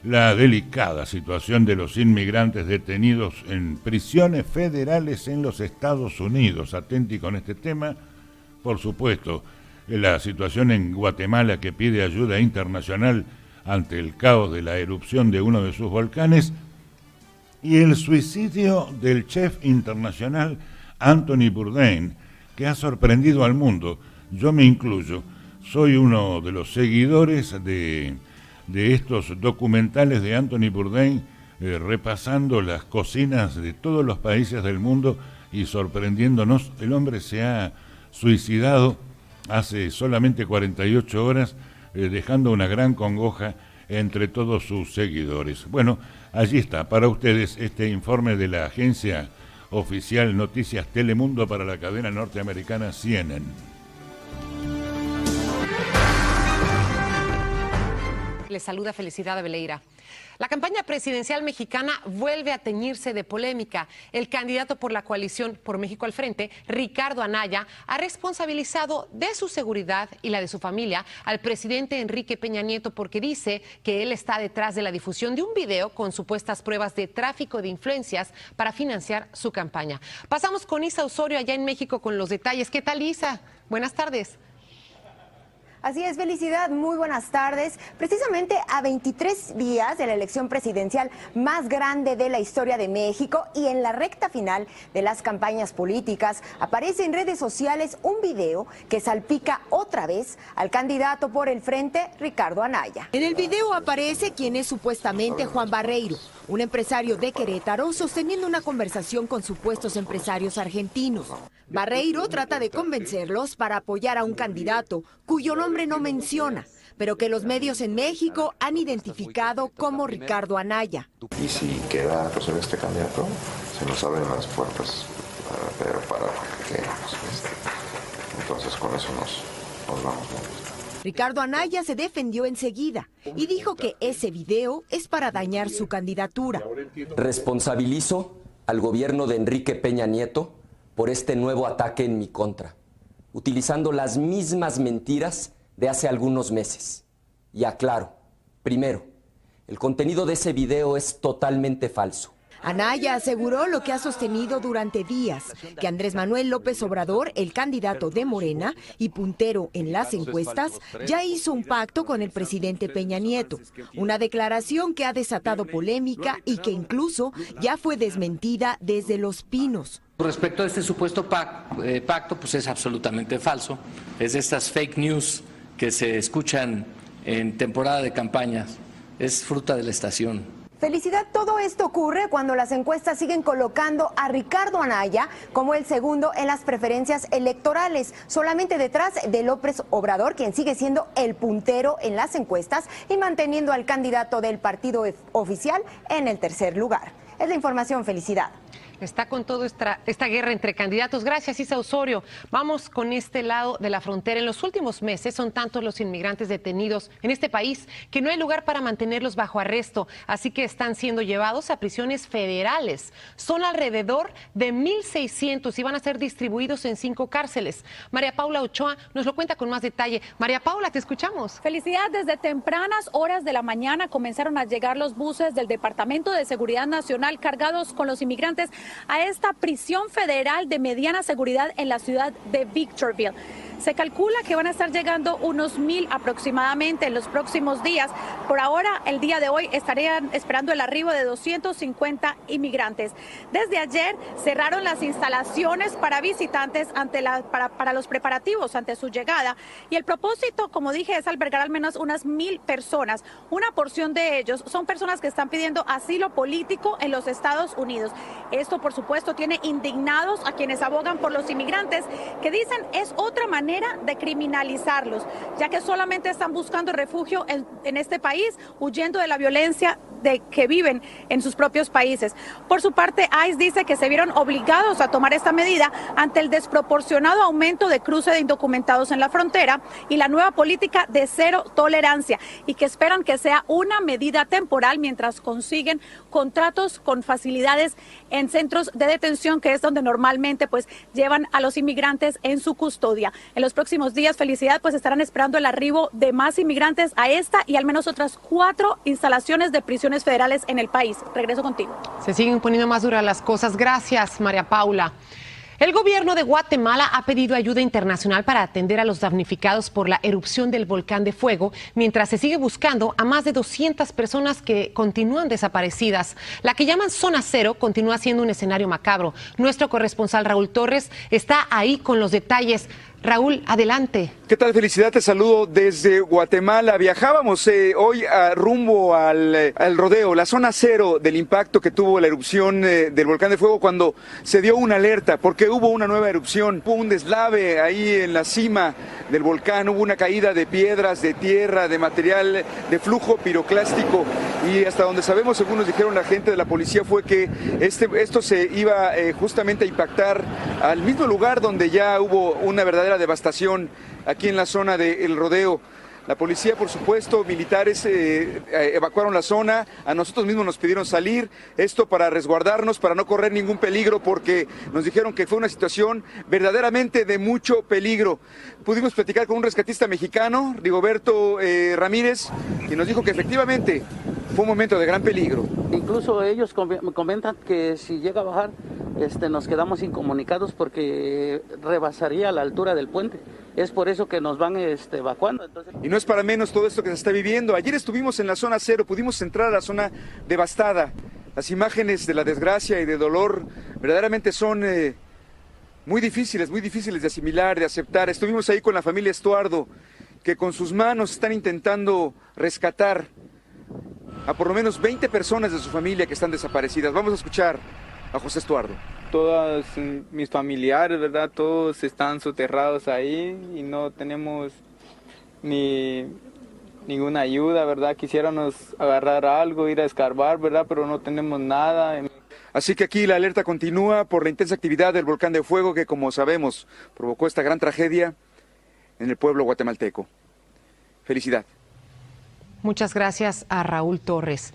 la delicada situación de los inmigrantes detenidos en prisiones federales en los Estados Unidos, atenti con este tema, por supuesto, la situación en Guatemala que pide ayuda internacional ante el caos de la erupción de uno de sus volcanes, y el suicidio del chef internacional Anthony Bourdain, que ha sorprendido al mundo. Yo me incluyo, soy uno de los seguidores de estos documentales de Anthony Bourdain, repasando las cocinas de todos los países del mundo y sorprendiéndonos. El hombre se ha suicidado hace solamente 48 horas, dejando una gran congoja entre todos sus seguidores. Bueno, allí está, para ustedes este informe de la agencia oficial Noticias Telemundo para la cadena norteamericana CNN. Les saluda Felicidad Abeleira. La campaña presidencial mexicana vuelve a teñirse de polémica. El candidato por la coalición Por México al Frente, Ricardo Anaya, ha responsabilizado de su seguridad y la de su familia al presidente Enrique Peña Nieto porque dice que él está detrás de la difusión de un video con supuestas pruebas de tráfico de influencias para financiar su campaña. Pasamos con Isa Osorio allá en México con los detalles. ¿Qué tal, Isa? Buenas tardes. Así es, Felicidad, muy buenas tardes. Precisamente a 23 días de la elección presidencial más grande de la historia de México y en la recta final de las campañas políticas, aparece en redes sociales un video que salpica otra vez al candidato por el Frente, Ricardo Anaya. En el video aparece quien es supuestamente Juan Barreiro, un empresario de Querétaro sosteniendo una conversación con supuestos empresarios argentinos. Barreiro trata de convencerlos para apoyar a un candidato cuyo nombre no menciona, pero que los medios en México han identificado como Ricardo Anaya. Y si queda pues, este candidato, se nos abren las puertas para que entonces con eso nos vamos. Ricardo Anaya se defendió enseguida y dijo que ese video es para dañar su candidatura. Responsabilizo al gobierno de Enrique Peña Nieto por este nuevo ataque en mi contra. utilizando las mismas mentiras de hace algunos meses. Y aclaro, primero, el contenido de ese video es totalmente falso. Anaya aseguró lo que ha sostenido durante días, que Andrés Manuel López Obrador, el candidato de Morena y puntero en las encuestas, ya hizo un pacto con el presidente Peña Nieto. Una declaración que ha desatado polémica y que incluso ya fue desmentida desde Los Pinos. Respecto a este supuesto pacto, pues es absolutamente falso. Es de estas fake news que se escuchan en temporada de campañas. Es fruta de la estación. Felicidad, todo esto ocurre cuando las encuestas siguen colocando a Ricardo Anaya como el segundo en las preferencias electorales, solamente detrás de López Obrador, quien sigue siendo el puntero en las encuestas y manteniendo al candidato del partido oficial en el tercer lugar. Es la información, Felicidad. Está con toda esta guerra entre candidatos. Gracias, Isa Osorio. Vamos con este lado de la frontera. En los últimos meses son tantos los inmigrantes detenidos en este país que no hay lugar para mantenerlos bajo arresto, así que están siendo llevados a prisiones federales. Son alrededor de 1,600 y van a ser distribuidos en 5 cárceles. María Paula Ochoa nos lo cuenta con más detalle. María Paula, te escuchamos. Felicidad, desde tempranas horas de la mañana comenzaron a llegar los buses del Departamento de Seguridad Nacional cargados con los inmigrantes a esta prisión federal de mediana seguridad en la ciudad de Victorville. Se calcula que van a estar llegando unos 1,000 aproximadamente en los próximos días. Por ahora, el día de hoy estarían esperando el arribo de 250 inmigrantes. Desde ayer cerraron las instalaciones para visitantes para los preparativos ante su llegada. Y el propósito, como dije, es albergar al menos unas 1,000 personas. Una porción de ellos son personas que están pidiendo asilo político en los Estados Unidos. Esto, por supuesto, tiene indignados a quienes abogan por los inmigrantes, que dicen es otra manera de criminalizarlos, ya que solamente están buscando refugio en este país, huyendo de la violencia que viven en sus propios países. Por su parte, ICE dice que se vieron obligados a tomar esta medida ante el desproporcionado aumento de cruce de indocumentados en la frontera y la nueva política de cero tolerancia, y que esperan que sea una medida temporal mientras consiguen contratos con facilidades en centros de detención, que es donde normalmente pues llevan a los inmigrantes en su custodia. En los próximos días, Felicidad, pues estarán esperando el arribo de más inmigrantes a esta y al menos otras 4 instalaciones de prisiones federales en el país. Regreso contigo. Se siguen poniendo más duras las cosas. Gracias, María Paula. El gobierno de Guatemala ha pedido ayuda internacional para atender a los damnificados por la erupción del volcán de fuego, mientras se sigue buscando a más de 200 personas que continúan desaparecidas. La que llaman Zona Cero continúa siendo un escenario macabro. Nuestro corresponsal Raúl Torres está ahí con los detalles. Raúl, adelante. ¿Qué tal, Felicidad? Te saludo desde Guatemala. Viajábamos hoy rumbo al rodeo, la zona cero del impacto que tuvo la erupción del volcán de fuego, cuando se dio una alerta, porque hubo una nueva erupción, hubo un deslave ahí en la cima del volcán, hubo una caída de piedras, de tierra, de material, de flujo piroclástico, y hasta donde sabemos, según nos dijeron la gente de la policía, fue que esto se iba justamente a impactar al mismo lugar donde ya hubo una verdadera devastación aquí en la zona del rodeo. La policía, por supuesto, militares evacuaron la zona, a nosotros mismos nos pidieron salir, esto para resguardarnos, para no correr ningún peligro, porque nos dijeron que fue una situación verdaderamente de mucho peligro. Pudimos platicar con un rescatista mexicano, Rigoberto Ramírez, y nos dijo que efectivamente fue un momento de gran peligro. Incluso ellos comentan que si llega a bajar, nos quedamos incomunicados porque rebasaría la altura del puente. Es por eso que nos van evacuando. Entonces... Y no es para menos todo esto que se está viviendo. Ayer estuvimos en la zona cero, pudimos entrar a la zona devastada. Las imágenes de la desgracia y de dolor verdaderamente son muy difíciles de asimilar, de aceptar. Estuvimos ahí con la familia Estuardo, que con sus manos están intentando rescatar a por lo menos 20 personas de su familia que están desaparecidas. Vamos a escuchar a José Estuardo. Todos mis familiares, ¿verdad? Todos están soterrados ahí y no tenemos ninguna ayuda, ¿verdad? Quisiéramos agarrar algo, ir a escarbar, ¿verdad? Pero no tenemos nada. Así que aquí la alerta continúa por la intensa actividad del volcán de fuego que, como sabemos, provocó esta gran tragedia en el pueblo guatemalteco. Felicidad. Muchas gracias a Raúl Torres.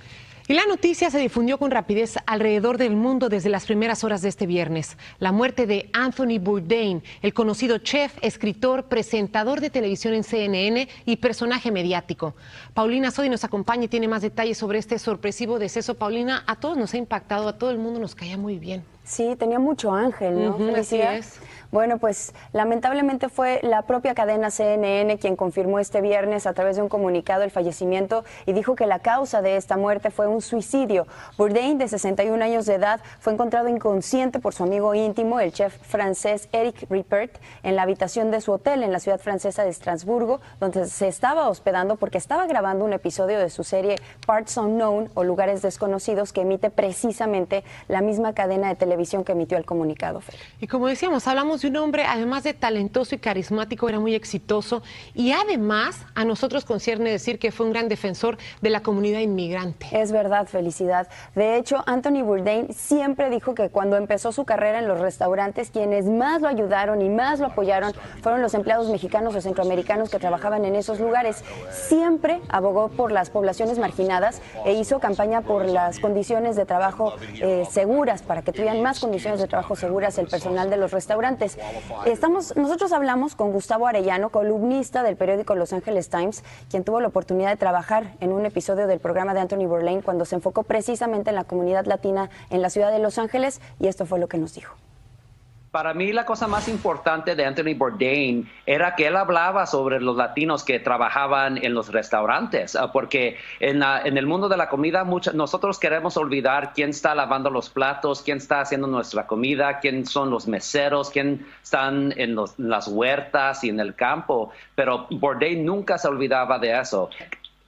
Y la noticia se difundió con rapidez alrededor del mundo desde las primeras horas de este viernes. La muerte de Anthony Bourdain, el conocido chef, escritor, presentador de televisión en CNN y personaje mediático. Paulina Sodi nos acompaña y tiene más detalles sobre este sorpresivo deceso. Paulina, a todos nos ha impactado, a todo el mundo nos caía muy bien. Sí, tenía mucho ángel, ¿no? Así es. Bueno, pues lamentablemente fue la propia cadena CNN quien confirmó este viernes a través de un comunicado el fallecimiento y dijo que la causa de esta muerte fue un suicidio. Bourdain, de 61 años de edad, fue encontrado inconsciente por su amigo íntimo, el chef francés Eric Ripert, en la habitación de su hotel en la ciudad francesa de Estrasburgo, donde se estaba hospedando porque estaba grabando un episodio de su serie Parts Unknown o Lugares Desconocidos, que emite precisamente la misma cadena de televisión que emitió el comunicado. Y como decíamos, hablamos de un hombre, además de talentoso y carismático, era muy exitoso y además a nosotros concierne decir que fue un gran defensor de la comunidad inmigrante. Es verdad, Felicidad. De hecho, Anthony Bourdain siempre dijo que cuando empezó su carrera en los restaurantes, quienes más lo ayudaron y más lo apoyaron fueron los empleados mexicanos o centroamericanos que trabajaban en esos lugares. Siempre abogó por las poblaciones marginadas e hizo campaña por las condiciones de trabajo seguras, para que tuvieran más condiciones de trabajo seguras el personal de los restaurantes. Nosotros hablamos con Gustavo Arellano, columnista del periódico Los Angeles Times, quien tuvo la oportunidad de trabajar en un episodio del programa de Anthony Bourdain cuando se enfocó precisamente en la comunidad latina en la ciudad de Los Ángeles, y esto fue lo que nos dijo. Para mí la cosa más importante de Anthony Bourdain era que él hablaba sobre los latinos que trabajaban en los restaurantes, porque en el mundo de la comida nosotros queremos olvidar quién está lavando los platos, quién está haciendo nuestra comida, quién son los meseros, quién están en las huertas y en el campo, pero Bourdain nunca se olvidaba de eso.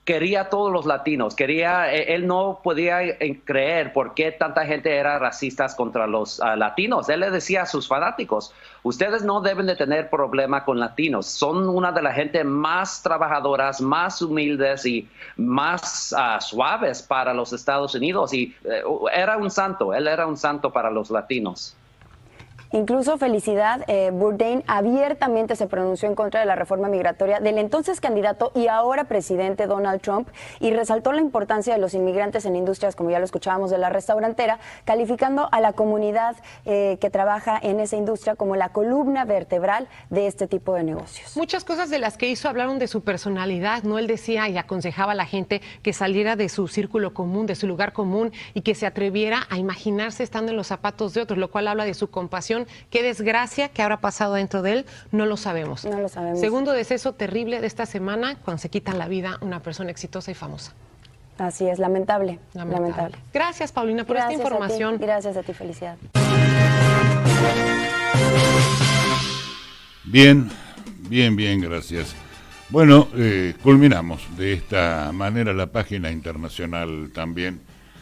Quería a todos los latinos, él no podía creer por qué tanta gente era racista contra los latinos. Él le decía a sus fanáticos, ustedes no deben de tener problema con latinos, son una de las gente más trabajadoras, más humildes y más suaves para los Estados Unidos. Y él era un santo para los latinos. Incluso, Felicidad, Bourdain abiertamente se pronunció en contra de la reforma migratoria del entonces candidato y ahora presidente Donald Trump, y resaltó la importancia de los inmigrantes en industrias, como ya lo escuchábamos, de la restaurantera, calificando a la comunidad que trabaja en esa industria como la columna vertebral de este tipo de negocios. Muchas cosas de las que hizo hablaron de su personalidad, ¿no? Él decía y aconsejaba a la gente que saliera de su círculo común, de su lugar común, y que se atreviera a imaginarse estando en los zapatos de otros, lo cual habla de su compasión. Qué desgracia que habrá pasado dentro de él, no lo sabemos. No lo sabemos. Segundo deceso terrible de esta semana, cuando se quitan la vida una persona exitosa y famosa. Así es, lamentable. Gracias, Paulina, por esta información. Gracias a ti, Felicidad. Bien, gracias. Bueno, culminamos de esta manera la página internacional también.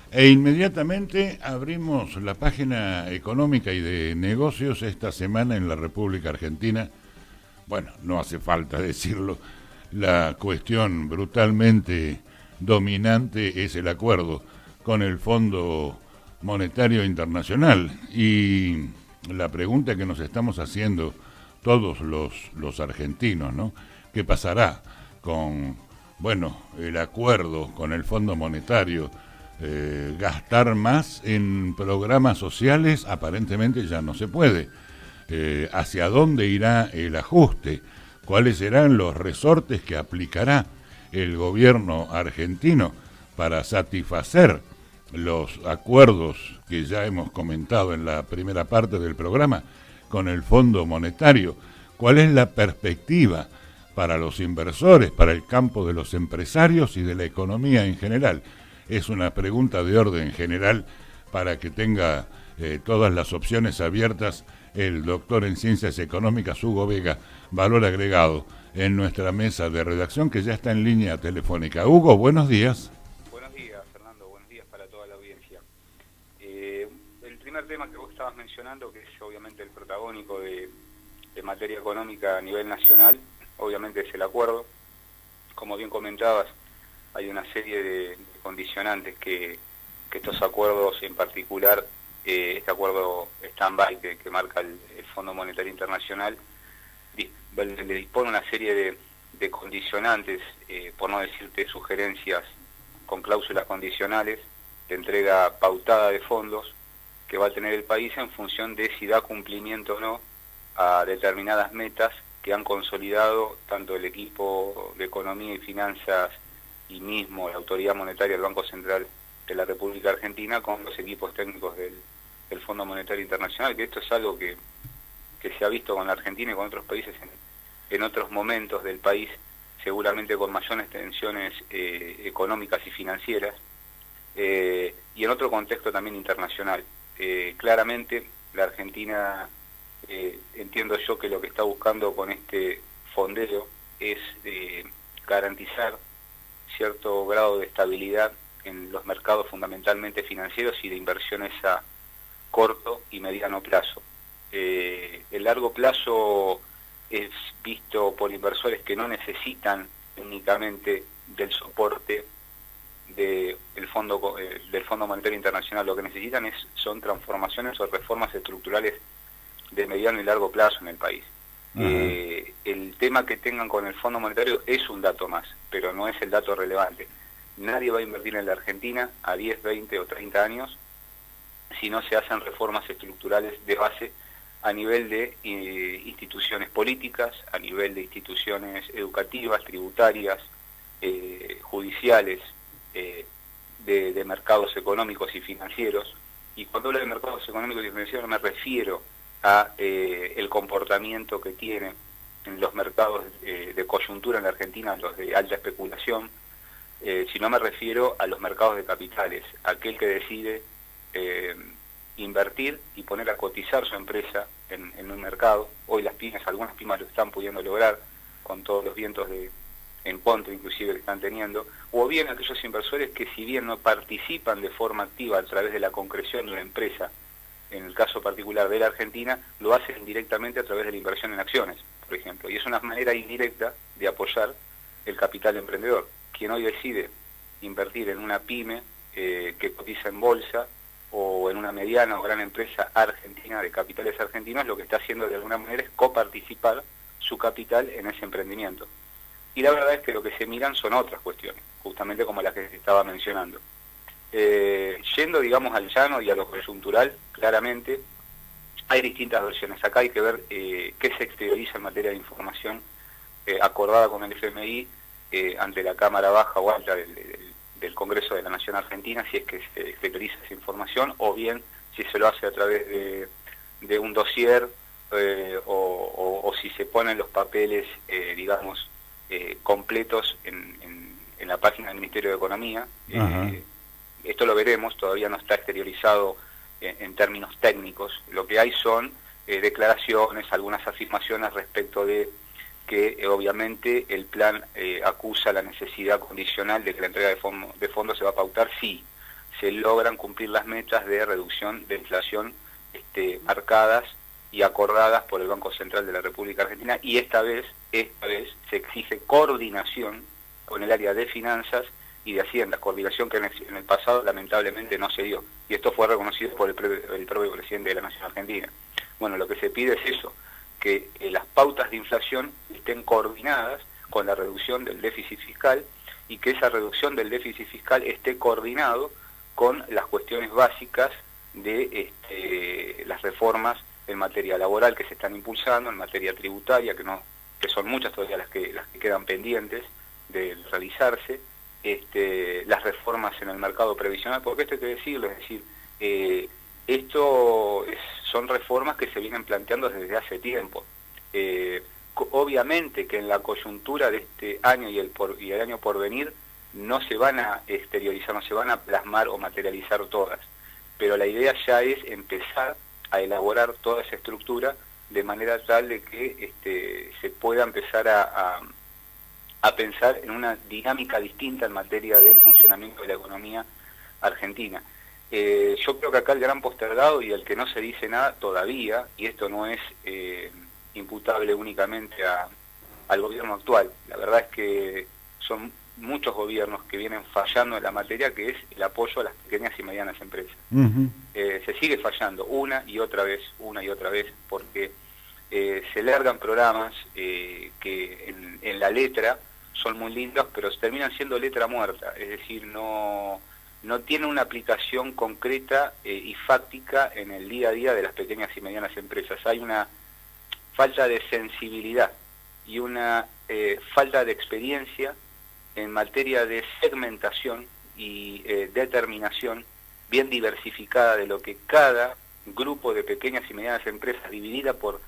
E inmediatamente abrimos la página económica y de negocios esta semana en la República Argentina. Bueno, no hace falta decirlo, la cuestión brutalmente dominante es el acuerdo con el Fondo Monetario Internacional. Y la pregunta que nos estamos haciendo todos los argentinos, ¿no? ¿Qué pasará con, el acuerdo con el Fondo Monetario? Gastar más en programas sociales aparentemente ya no se puede. ¿Hacia dónde irá el ajuste? ¿Cuáles serán los resortes que aplicará el gobierno argentino para satisfacer los acuerdos que ya hemos comentado en la primera parte del programa con el Fondo Monetario? ¿Cuál es la perspectiva para los inversores, para el campo de los empresarios y de la economía en general? Es una pregunta de orden general para que tenga todas las opciones abiertas el doctor en Ciencias Económicas Hugo Vega, valor agregado, en nuestra mesa de redacción, que ya está en línea telefónica. Hugo, buenos días. Buenos días, Fernando, buenos días para toda la audiencia. El primer tema que vos estabas mencionando, que es obviamente el protagónico de materia económica a nivel nacional, obviamente es el acuerdo. Como bien comentabas, hay una serie de condicionantes que estos acuerdos, en particular este acuerdo stand-by que marca el Fondo Monetario Internacional, le dispone una serie de condicionantes, por no decirte sugerencias con cláusulas condicionales, de entrega pautada de fondos que va a tener el país en función de si da cumplimiento o no a determinadas metas que han consolidado tanto el equipo de Economía y Finanzas y mismo la Autoridad Monetaria del Banco Central de la República Argentina con los equipos técnicos del Fondo Monetario Internacional, que esto es algo que se ha visto con la Argentina y con otros países en otros momentos del país, seguramente con mayores tensiones económicas y financieras, y en otro contexto también internacional. Claramente la Argentina, entiendo yo que lo que está buscando con este fondeo es garantizar cierto grado de estabilidad en los mercados fundamentalmente financieros y de inversiones a corto y mediano plazo. El largo plazo es visto por inversores que no necesitan únicamente del soporte del Fondo Monetario Internacional, lo que necesitan son transformaciones o reformas estructurales de mediano y largo plazo en el país. El tema que tengan con el Fondo Monetario es un dato más, pero no es el dato relevante. Nadie va a invertir en la Argentina a 10, 20 o 30 años si no se hacen reformas estructurales de base a nivel de instituciones políticas, a nivel de instituciones educativas, tributarias, judiciales, de mercados económicos y financieros. Y cuando hablo de mercados económicos y financieros me refiero a el comportamiento que tienen en los mercados de coyuntura en la Argentina, los de alta especulación, sino me refiero a los mercados de capitales, aquel que decide invertir y poner a cotizar su empresa en un mercado. Hoy las pymes, algunas pymes lo están pudiendo lograr con todos los vientos en contra inclusive que están teniendo, o bien aquellos inversores que si bien no participan de forma activa a través de la concreción de una empresa, en el caso particular de la Argentina, lo hacen directamente a través de la inversión en acciones, por ejemplo, y es una manera indirecta de apoyar el capital emprendedor. Quien hoy decide invertir en una pyme que cotiza en bolsa o en una mediana o gran empresa argentina de capitales argentinos, lo que está haciendo de alguna manera es coparticipar su capital en ese emprendimiento. Y la verdad es que lo que se miran son otras cuestiones, justamente como las que se estaba mencionando. Yendo, digamos, al llano y a lo coyuntural, claramente hay distintas versiones. Acá hay que ver qué se exterioriza en materia de información acordada con el FMI ante la Cámara Baja o Alta del Congreso de la Nación Argentina, si es que se exterioriza esa información, o bien si se lo hace a través de un dossier o si se ponen los papeles, digamos, completos en la página del Ministerio de Economía. Esto lo veremos, todavía no está exteriorizado en términos técnicos. Lo que hay son declaraciones, algunas afirmaciones respecto de que obviamente el plan acusa la necesidad condicional de que la entrega de fondos se va a pautar si se logran cumplir las metas de reducción de inflación marcadas y acordadas por el Banco Central de la República Argentina, y esta vez se exige coordinación con el área de finanzas y de Hacienda, coordinación que en el pasado lamentablemente no se dio, y esto fue reconocido por el propio presidente de la Nación Argentina. Bueno, lo que se pide es eso, que las pautas de inflación estén coordinadas con la reducción del déficit fiscal y que esa reducción del déficit fiscal esté coordinado con las cuestiones básicas de las reformas en materia laboral que se están impulsando, en materia tributaria, que son muchas todavía las que quedan pendientes de realizarse, las reformas en el mercado previsional, porque esto hay que decirlo, es decir, son reformas que se vienen planteando desde hace tiempo. Obviamente que en la coyuntura de este año y el año por venir no se van a exteriorizar, no se van a plasmar o materializar todas, pero la idea ya es empezar a elaborar toda esa estructura de manera tal de que se pueda empezar a pensar en una dinámica distinta en materia del funcionamiento de la economía argentina. Yo creo que acá el gran postergado y el que no se dice nada todavía, y esto no es imputable únicamente al gobierno actual, la verdad es que son muchos gobiernos que vienen fallando en la materia, que es el apoyo a las pequeñas y medianas empresas. Se sigue fallando una y otra vez, porque se largan programas que en la letra son muy lindos, pero terminan siendo letra muerta, es decir, no no tiene una aplicación concreta y fáctica en el día a día de las pequeñas y medianas empresas. Hay una falta de sensibilidad y una falta de experiencia en materia de segmentación y determinación bien diversificada de lo que cada grupo de pequeñas y medianas empresas, dividida por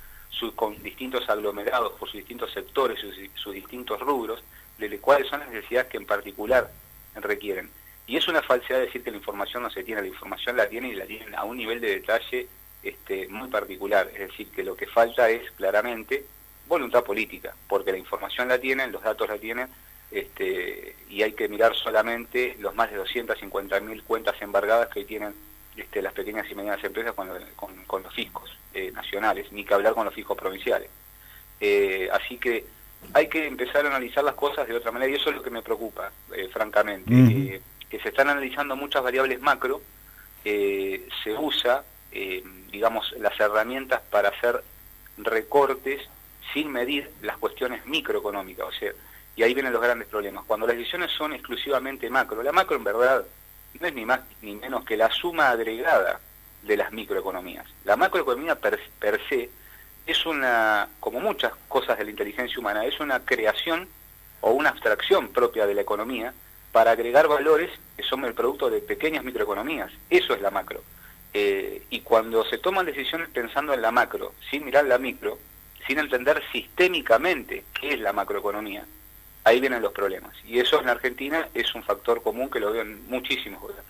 con distintos aglomerados, por sus distintos sectores, sus distintos rubros, de cuáles son las necesidades que en particular requieren. Y es una falsedad decir que la información no se tiene, la información la tienen y la tienen a un nivel de detalle muy particular. Es decir, que lo que falta es claramente voluntad política, porque la información la tienen, los datos la tienen, y hay que mirar solamente los más de 250.000 cuentas embargadas que hoy tienen las pequeñas y medianas empresas con los fiscos nacionales, ni que hablar con los fiscos provinciales. Así que hay que empezar a analizar las cosas de otra manera, y eso es lo que me preocupa, francamente, que se están analizando muchas variables macro, se usa, digamos, las herramientas para hacer recortes sin medir las cuestiones microeconómicas, o sea, y ahí vienen los grandes problemas. Cuando las decisiones son exclusivamente macro, la macro en verdad no es ni más ni menos que la suma agregada de las microeconomías. La macroeconomía per se es una, como muchas cosas de la inteligencia humana, es una creación o una abstracción propia de la economía para agregar valores que son el producto de pequeñas microeconomías. Eso es la macro. Y cuando se toman decisiones pensando en la macro, sin mirar la micro, sin entender sistémicamente qué es la macroeconomía, ahí vienen los problemas. Y eso en la Argentina es un factor común que lo veo en muchísimos gobiernos.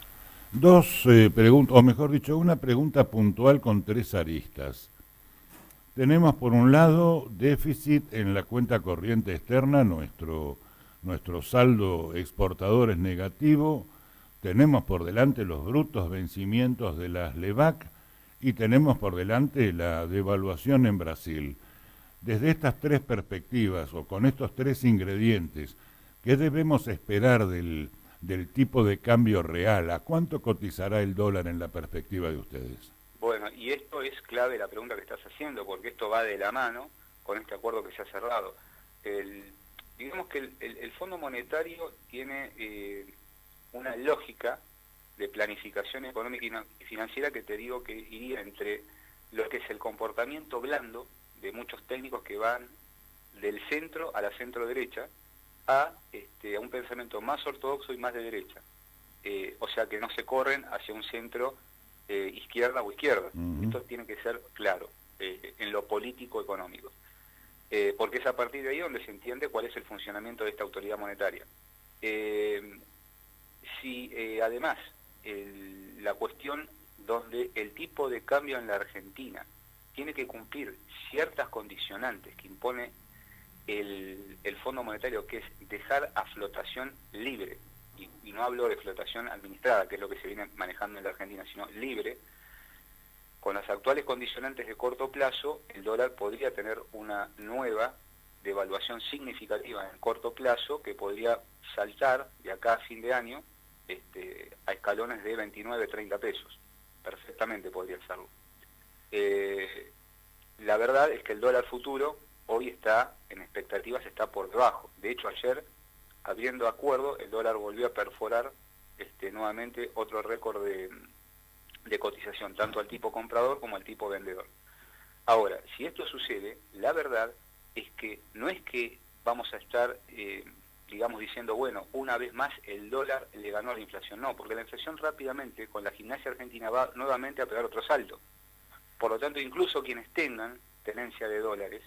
Dos preguntas, o mejor dicho, una pregunta puntual con tres aristas. Tenemos por un lado déficit en la cuenta corriente externa, nuestro saldo exportador es negativo, tenemos por delante los brutos vencimientos de las LEVAC y tenemos por delante la devaluación en Brasil. Desde estas tres perspectivas o con estos tres ingredientes, ¿qué debemos esperar del tipo de cambio real? ¿A cuánto cotizará el dólar en la perspectiva de ustedes? Bueno, y esto es clave la pregunta que estás haciendo, porque esto va de la mano con este acuerdo que se ha cerrado. Digamos que el Fondo Monetario tiene una lógica de planificación económica y financiera que te digo que iría entre lo que es el comportamiento blando de muchos técnicos que van del centro a la centro derecha a un pensamiento más ortodoxo y más de derecha. O sea que no se corren hacia un centro izquierda o izquierda. Esto tiene que ser claro en lo político económico. Porque es a partir de ahí donde se entiende cuál es el funcionamiento de esta autoridad monetaria. Además, la cuestión donde el tipo de cambio en la Argentina tiene que cumplir ciertas condicionantes que impone el Fondo Monetario, que es dejar a flotación libre, y no hablo de flotación administrada, que es lo que se viene manejando en la Argentina, sino libre. Con las actuales condicionantes de corto plazo, el dólar podría tener una nueva devaluación significativa en el corto plazo que podría saltar de acá a fin de año a escalones de 29, 30 pesos. Perfectamente podría hacerlo. La verdad es que el dólar futuro hoy está, en expectativas, está por debajo. De hecho, ayer, abriendo acuerdo, el dólar volvió a perforar nuevamente otro récord de cotización, tanto al tipo comprador como al tipo vendedor. Ahora, si esto sucede, la verdad es que no es que vamos a estar, digamos, diciendo, bueno, una vez más el dólar le ganó a la inflación. No, porque la inflación rápidamente, con la gimnasia argentina, va nuevamente a pegar otro salto. Por lo tanto, incluso quienes tengan tenencia de dólares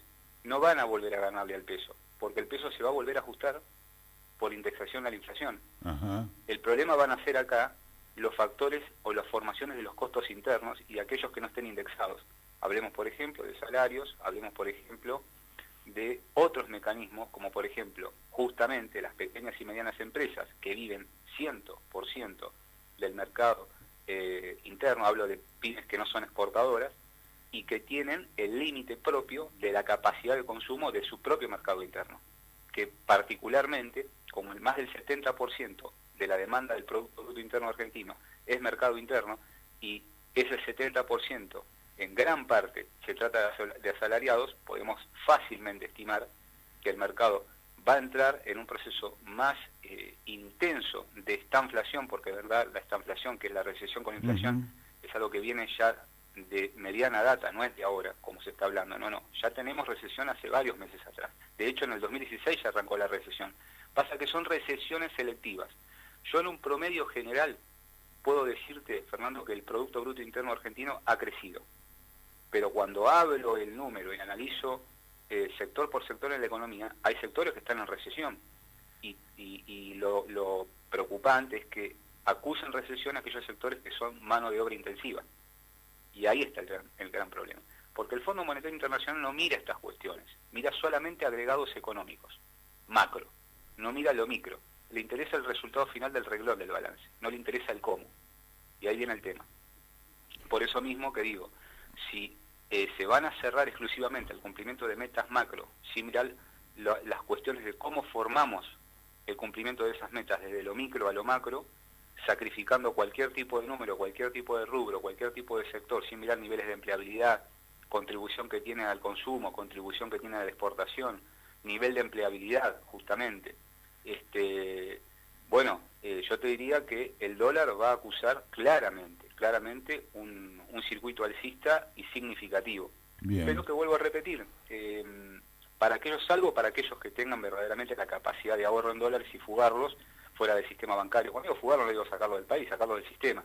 no van a volver a ganarle al peso, porque el peso se va a volver a ajustar por indexación a la inflación. Ajá. El problema van a ser acá los factores o las formaciones de los costos internos y aquellos que no estén indexados. Hablemos, por ejemplo, de salarios, hablemos, por ejemplo, de otros mecanismos, como por ejemplo, justamente las pequeñas y medianas empresas que viven 100% del mercado interno, hablo de pymes que no son exportadoras, y que tienen el límite propio de la capacidad de consumo de su propio mercado interno, que particularmente, como el más del 70% de la demanda del Producto Bruto Interno argentino es mercado interno, y ese 70% en gran parte se trata de asalariados, podemos fácilmente estimar que el mercado va a entrar en un proceso más intenso de estanflación, porque de verdad la estanflación, que es la recesión con inflación, es algo que viene ya de mediana data, no es de ahora, como se está hablando, no, ya tenemos recesión hace varios meses atrás. De hecho, en el 2016 ya arrancó la recesión. Pasa que son recesiones selectivas. Yo en un promedio general puedo decirte, Fernando, que el Producto Bruto Interno Argentino ha crecido. Pero cuando hablo el número y analizo sector por sector en la economía, hay sectores que están en recesión. Y lo preocupante es que acusan recesión a aquellos sectores que son mano de obra intensiva. Y ahí está el gran problema. Porque el Fondo Monetario Internacional no mira estas cuestiones, mira solamente agregados económicos, macro, no mira lo micro. Le interesa el resultado final del renglón del balance, no le interesa el cómo. Y ahí viene el tema. Por eso mismo que digo, si se van a cerrar exclusivamente el cumplimiento de metas macro, sin mirar las cuestiones de cómo formamos el cumplimiento de esas metas desde lo micro a lo macro, sacrificando cualquier tipo de número, cualquier tipo de rubro, cualquier tipo de sector, sin mirar niveles de empleabilidad, contribución que tiene al consumo, contribución que tiene a la exportación, nivel de empleabilidad, justamente. Yo te diría que el dólar va a acusar claramente un circuito alcista y significativo. Bien. Pero que vuelvo a repetir, salvo para aquellos que tengan verdaderamente la capacidad de ahorro en dólares y fugarlos fuera del sistema bancario. Cuando digo fugarlo, no digo sacarlo del país, sacarlo del sistema.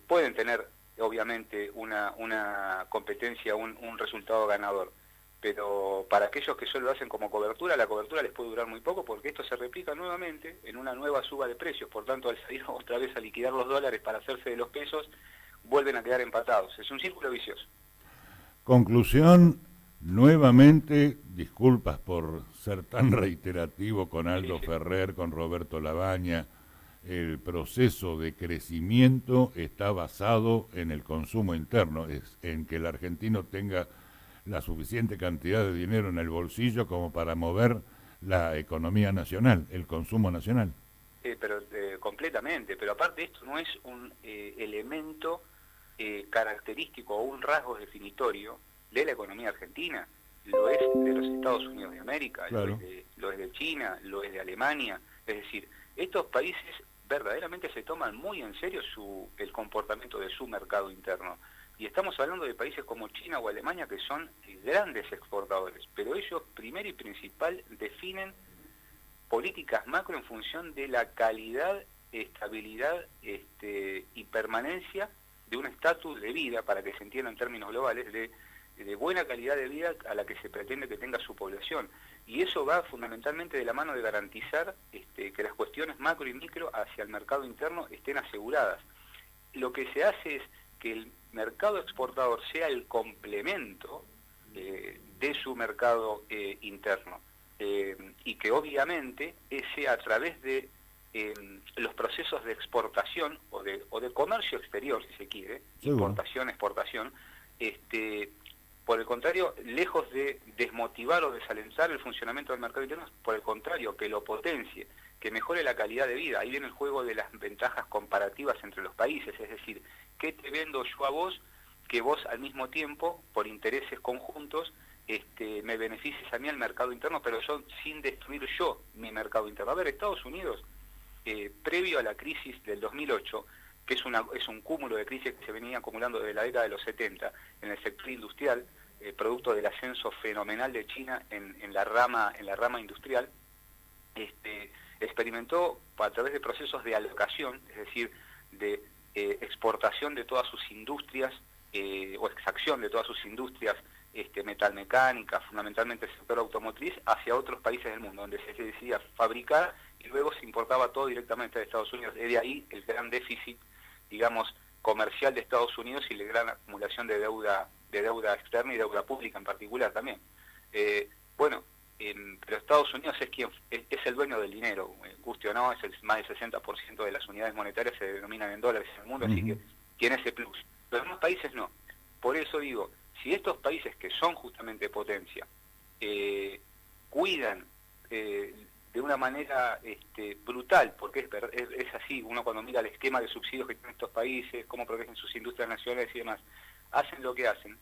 Pueden tener, obviamente, una competencia, un resultado ganador. Pero para aquellos que solo lo hacen como cobertura, la cobertura les puede durar muy poco, porque esto se replica nuevamente en una nueva suba de precios. Por tanto, al salir otra vez a liquidar los dólares para hacerse de los pesos, vuelven a quedar empatados. Es un círculo vicioso. Conclusión, nuevamente, disculpas por ser tan reiterativo con Aldo Ferrer, con Roberto Labaña, el proceso de crecimiento está basado en el consumo interno, es en que el argentino tenga la suficiente cantidad de dinero en el bolsillo como para mover la economía nacional, el consumo nacional. Completamente, pero aparte esto no es un elemento característico o un rasgo definitorio de la economía argentina, lo es de los Estados Unidos de América, claro. lo es de China, lo es de Alemania, es decir, estos países verdaderamente se toman muy en serio el comportamiento de su mercado interno. Y estamos hablando de países como China o Alemania que son grandes exportadores, pero ellos primero y principal definen políticas macro en función de la calidad, estabilidad y permanencia de un estatus de vida, para que se entienda en términos globales, de buena calidad de vida a la que se pretende que tenga su población. Y eso va fundamentalmente de la mano de garantizar que las cuestiones macro y micro hacia el mercado interno estén aseguradas. Lo que se hace es que el mercado exportador sea el complemento de su mercado interno y que obviamente sea a través de los procesos de exportación o de comercio exterior, si se quiere, importación, exportación, por el contrario, lejos de desmotivar o desalentar el funcionamiento del mercado interno, por el contrario, que lo potencie, que mejore la calidad de vida. Ahí viene el juego de las ventajas comparativas entre los países, es decir, ¿qué te vendo yo a vos que vos al mismo tiempo, por intereses conjuntos, me beneficies a mí al mercado interno, pero yo sin destruir yo mi mercado interno? A ver, Estados Unidos, previo a la crisis del 2008, que es un cúmulo de crisis que se venía acumulando desde la década de los 70 en el sector industrial, producto del ascenso fenomenal de China en la rama industrial, experimentó a través de procesos de alocación, es decir, de exportación de todas sus industrias o extracción de todas sus industrias metalmecánicas, fundamentalmente el sector automotriz, hacia otros países del mundo, donde se decidía fabricar y luego se importaba todo directamente de Estados Unidos. Es de ahí el gran déficit, digamos, comercial de Estados Unidos y la gran acumulación de deuda externa y deuda pública en particular también. Pero Estados Unidos es el dueño del dinero, guste o no, más del 60% de las unidades monetarias se denominan en dólares en el mundo, así que tiene ese plus. Los demás países no. Por eso digo, si estos países que son justamente potencia cuidan de una manera brutal, porque es así, uno cuando mira el esquema de subsidios que tienen estos países, cómo protegen sus industrias nacionales y demás, hacen lo que hacen,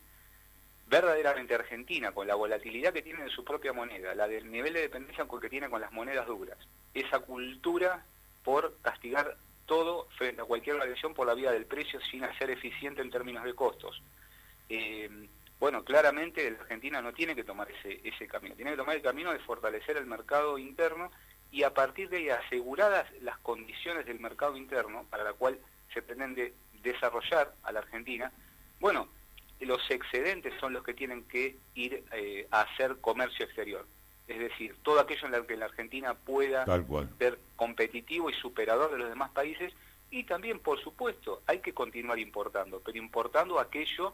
verdaderamente Argentina, con la volatilidad que tiene en su propia moneda, del nivel de dependencia que tiene con las monedas duras, esa cultura por castigar todo frente a cualquier variación por la vía del precio sin ser eficiente en términos de costos. Bueno, claramente la Argentina no tiene que tomar ese camino, tiene que tomar el camino de fortalecer el mercado interno y a partir de ahí, aseguradas las condiciones del mercado interno para la cual se pretende desarrollar a la Argentina, bueno, los excedentes son los que tienen que ir a hacer comercio exterior. Es decir, todo aquello en lo que la Argentina pueda ser competitivo y superador de los demás países, y también, por supuesto, hay que continuar importando, pero importando aquello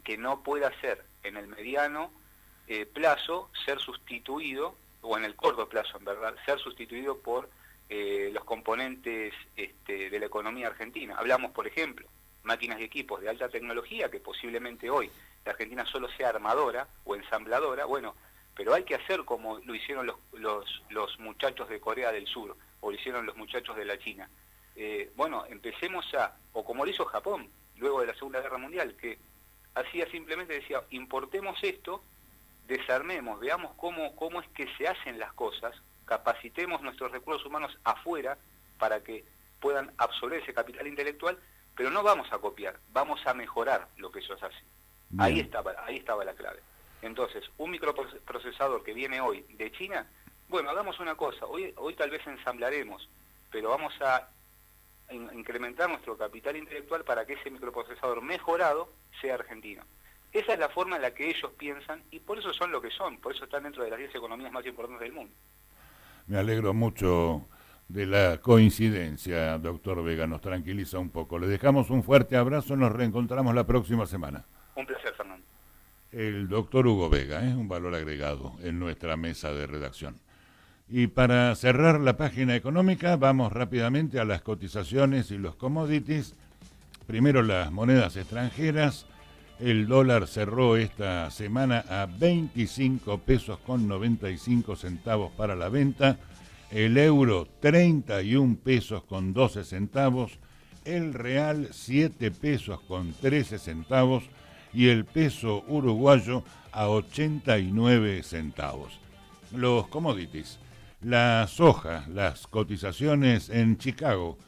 que no pueda ser en el mediano plazo ser sustituido, o en el corto plazo, en verdad, ser sustituido por los componentes de la economía argentina. Hablamos, por ejemplo, máquinas y equipos de alta tecnología, que posiblemente hoy la Argentina solo sea armadora o ensambladora, bueno, pero hay que hacer como lo hicieron los muchachos de Corea del Sur, o lo hicieron los muchachos de la China. Bueno, empecemos o como lo hizo Japón, luego de la Segunda Guerra Mundial, que hacía simplemente, decía, importemos esto, desarmemos, veamos cómo es que se hacen las cosas, capacitemos nuestros recursos humanos afuera para que puedan absorber ese capital intelectual, pero no vamos a copiar, vamos a mejorar lo que ellos hacen. Ahí estaba la clave. Entonces, un microprocesador que viene hoy de China, bueno, hagamos una cosa, hoy tal vez ensamblaremos, pero vamos a incrementar nuestro capital intelectual para que ese microprocesador mejorado sea argentino. Esa es la forma en la que ellos piensan y por eso son lo que son, por eso están dentro de las 10 economías más importantes del mundo. Me alegro mucho de la coincidencia, doctor Vega, nos tranquiliza un poco. Le dejamos un fuerte abrazo, nos reencontramos la próxima semana. Un placer, Fernando. El doctor Hugo Vega, un valor agregado en nuestra mesa de redacción. Y para cerrar la página económica, vamos rápidamente a las cotizaciones y los commodities. Primero las monedas extranjeras. El dólar cerró esta semana a 25 pesos con 95 centavos para la venta. El euro 31 pesos con 12 centavos. El real 7 pesos con 13 centavos. Y el peso uruguayo a 89 centavos. Los commodities. La soja, las cotizaciones en Chicago,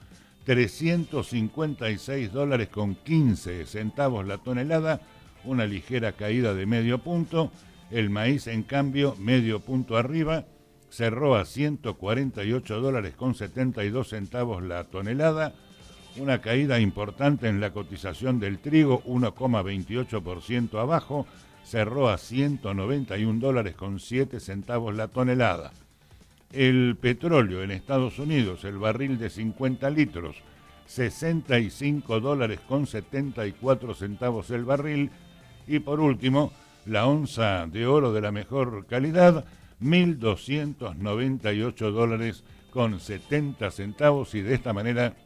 $356 con 15 centavos la tonelada, una ligera caída de medio punto. El maíz, en cambio, medio punto arriba, cerró a $148 con 72 centavos la tonelada, una caída importante en la cotización del trigo, 1,28% abajo, cerró a $191 con 7 centavos la tonelada. El petróleo en Estados Unidos, el barril de 50 litros, $65 con 74 centavos el barril. Y por último, la onza de oro de la mejor calidad, $1.298 con 70 centavos. Y de esta manera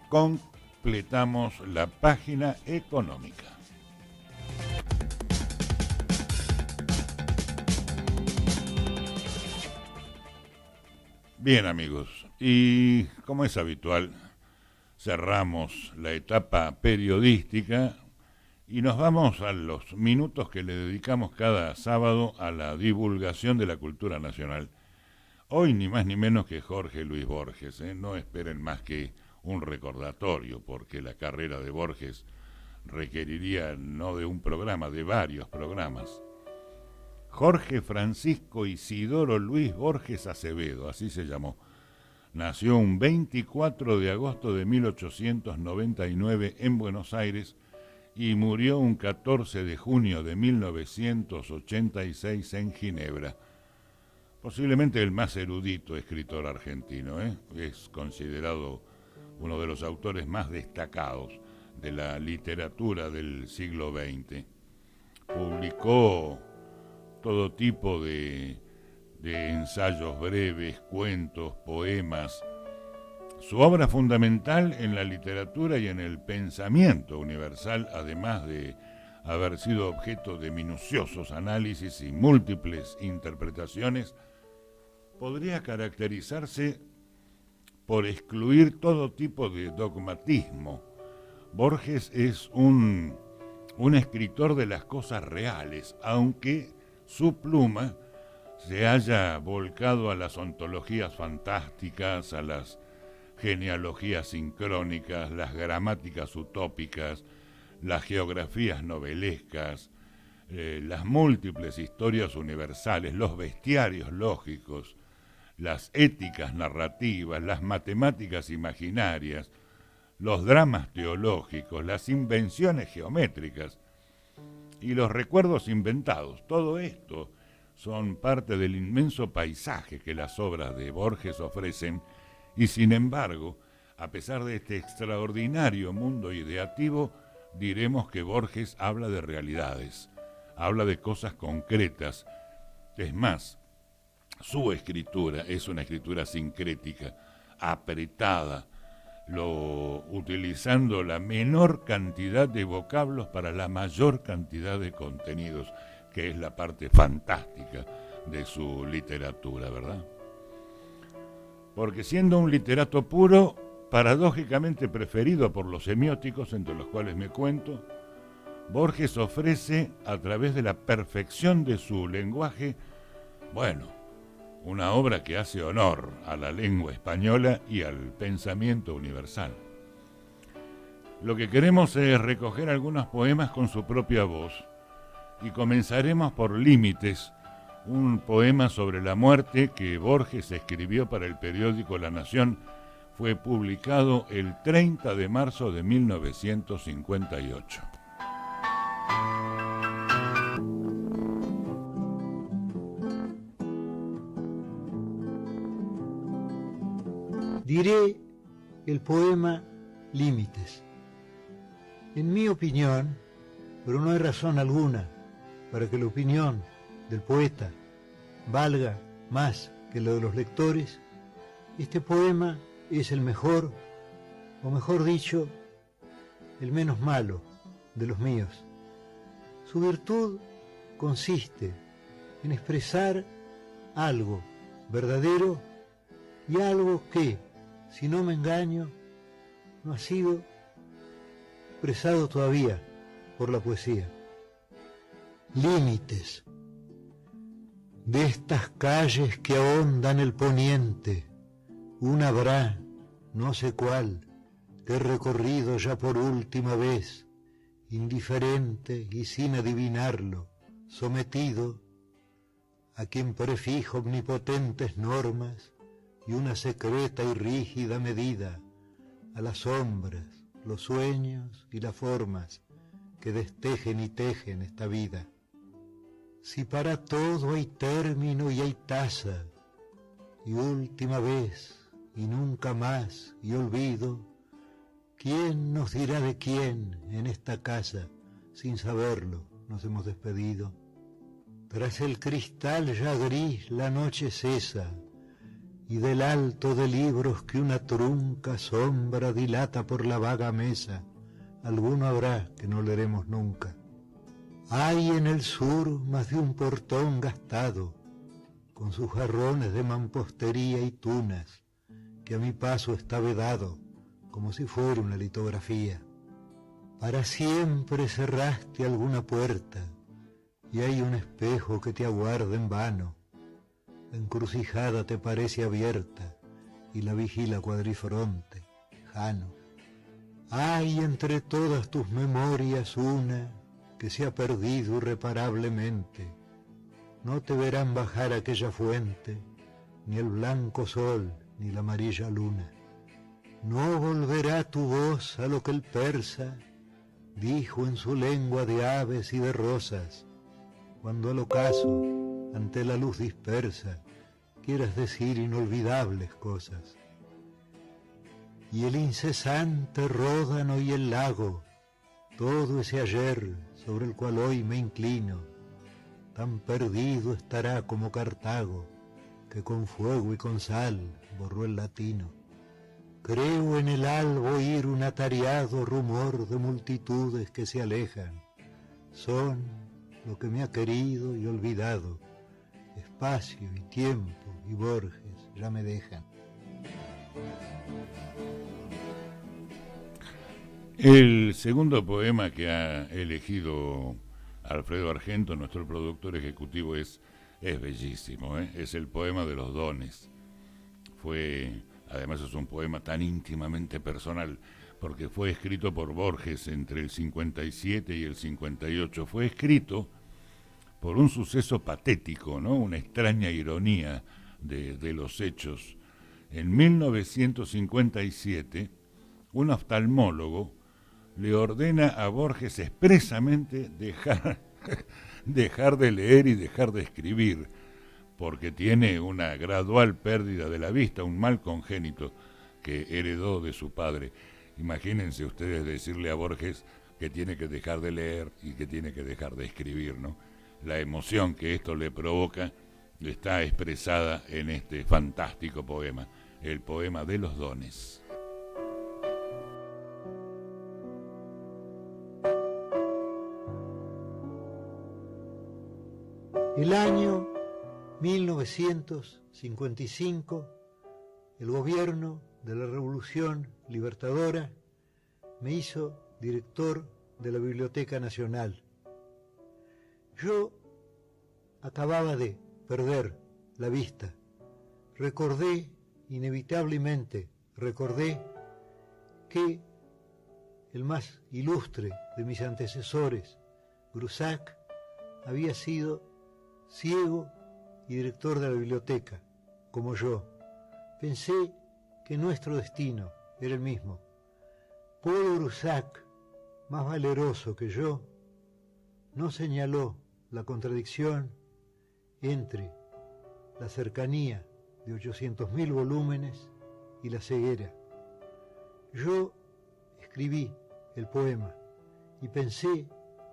completamos la página económica. Bien, amigos, y como es habitual, cerramos la etapa periodística y nos vamos a los minutos que le dedicamos cada sábado a la divulgación de la cultura nacional. Hoy ni más ni menos que Jorge Luis Borges, no esperen más que un recordatorio, porque la carrera de Borges requeriría no de un programa, de varios programas. Jorge Francisco Isidoro Luis Borges Acevedo, así se llamó. Nació un 24 de agosto de 1899 en Buenos Aires y murió un 14 de junio de 1986 en Ginebra. Posiblemente el más erudito escritor argentino, es considerado uno de los autores más destacados de la literatura del siglo XX. Publicó todo tipo de ensayos breves, cuentos, poemas. Su obra fundamental en la literatura y en el pensamiento universal, además de haber sido objeto de minuciosos análisis y múltiples interpretaciones, podría caracterizarse por excluir todo tipo de dogmatismo. Borges es un un escritor de las cosas reales, aunque su pluma se haya volcado a las ontologías fantásticas, a las genealogías sincrónicas, las gramáticas utópicas, las geografías novelescas, las múltiples historias universales, los bestiarios lógicos, las éticas narrativas, las matemáticas imaginarias, los dramas teológicos, las invenciones geométricas y los recuerdos inventados. Todo esto son parte del inmenso paisaje que las obras de Borges ofrecen y, sin embargo, a pesar de este extraordinario mundo ideativo, diremos que Borges habla de realidades, habla de cosas concretas. Es más, su escritura es una escritura sincrética, apretada, utilizando la menor cantidad de vocablos para la mayor cantidad de contenidos, que es la parte fantástica de su literatura, ¿verdad? Porque siendo un literato puro, paradójicamente preferido por los semióticos, entre los cuales me cuento, Borges ofrece, a través de la perfección de su lenguaje, una obra que hace honor a la lengua española y al pensamiento universal. Lo que queremos es recoger algunos poemas con su propia voz, y comenzaremos por Límites, un poema sobre la muerte que Borges escribió para el periódico La Nación. Fue publicado el 30 de marzo de 1958. Diré el poema Límites. En mi opinión, pero no hay razón alguna para que la opinión del poeta valga más que la de los lectores, este poema es el mejor, o mejor dicho, el menos malo de los míos. Su virtud consiste en expresar algo verdadero y algo que, si no me engaño, no ha sido expresado todavía por la poesía. Límites. De estas calles que ahondan el poniente, una habrá, no sé cuál, que he recorrido ya por última vez, indiferente y sin adivinarlo, sometido a quien prefijo omnipotentes normas y una secreta y rígida medida, a las sombras, los sueños y las formas que destejen y tejen esta vida. Si para todo hay término y hay tasa, y última vez, y nunca más, y olvido, ¿quién nos dirá de quién en esta casa, sin saberlo, nos hemos despedido? Tras el cristal ya gris la noche cesa, y del alto de libros que una trunca sombra dilata por la vaga mesa, alguno habrá que no leeremos nunca. Hay en el sur más de un portón gastado, con sus jarrones de mampostería y tunas, que a mi paso está vedado, como si fuera una litografía. Para siempre cerraste alguna puerta, y hay un espejo que te aguarda en vano. La encrucijada te parece abierta, y la vigila cuadrifronte, Jano. Hay entre todas tus memorias una que se ha perdido irreparablemente. No te verán bajar aquella fuente, ni el blanco sol, ni la amarilla luna. No volverá tu voz a lo que el persa dijo en su lengua de aves y de rosas, cuando al ocaso, ante la luz dispersa, quieras decir inolvidables cosas. Y el incesante ródano y el lago, todo ese ayer sobre el cual hoy me inclino, tan perdido estará como Cartago, que con fuego y con sal borró el latino. Creo en el alba oír un atareado rumor de multitudes que se alejan. Son lo que me ha querido y olvidado. Espacio y tiempo y Borges ya me dejan. El segundo poema que ha elegido Alfredo Argento, nuestro productor ejecutivo, es bellísimo, ¿eh? Es el poema de los dones. Además es un poema tan íntimamente personal, porque fue escrito por Borges entre el 57 y el 58. Fue escrito por un suceso patético, ¿no? Una extraña ironía de los hechos. En 1957, un oftalmólogo le ordena a Borges expresamente dejar de leer y dejar de escribir, porque tiene una gradual pérdida de la vista, un mal congénito que heredó de su padre. Imagínense ustedes decirle a Borges que tiene que dejar de leer y que tiene que dejar de escribir, ¿no? La emoción que esto le provoca está expresada en este fantástico poema, el poema de los dones. El año 1955, el gobierno de la Revolución Libertadora me hizo director de la Biblioteca Nacional. Yo acababa de perder la vista. Inevitablemente recordé que el más ilustre de mis antecesores, Grusac, había sido ciego y director de la biblioteca, como yo. Pensé que nuestro destino era el mismo. Paul Grusac, más valeroso que yo, no señaló la contradicción entre la cercanía de 800.000 volúmenes y la ceguera. Yo escribí el poema y pensé,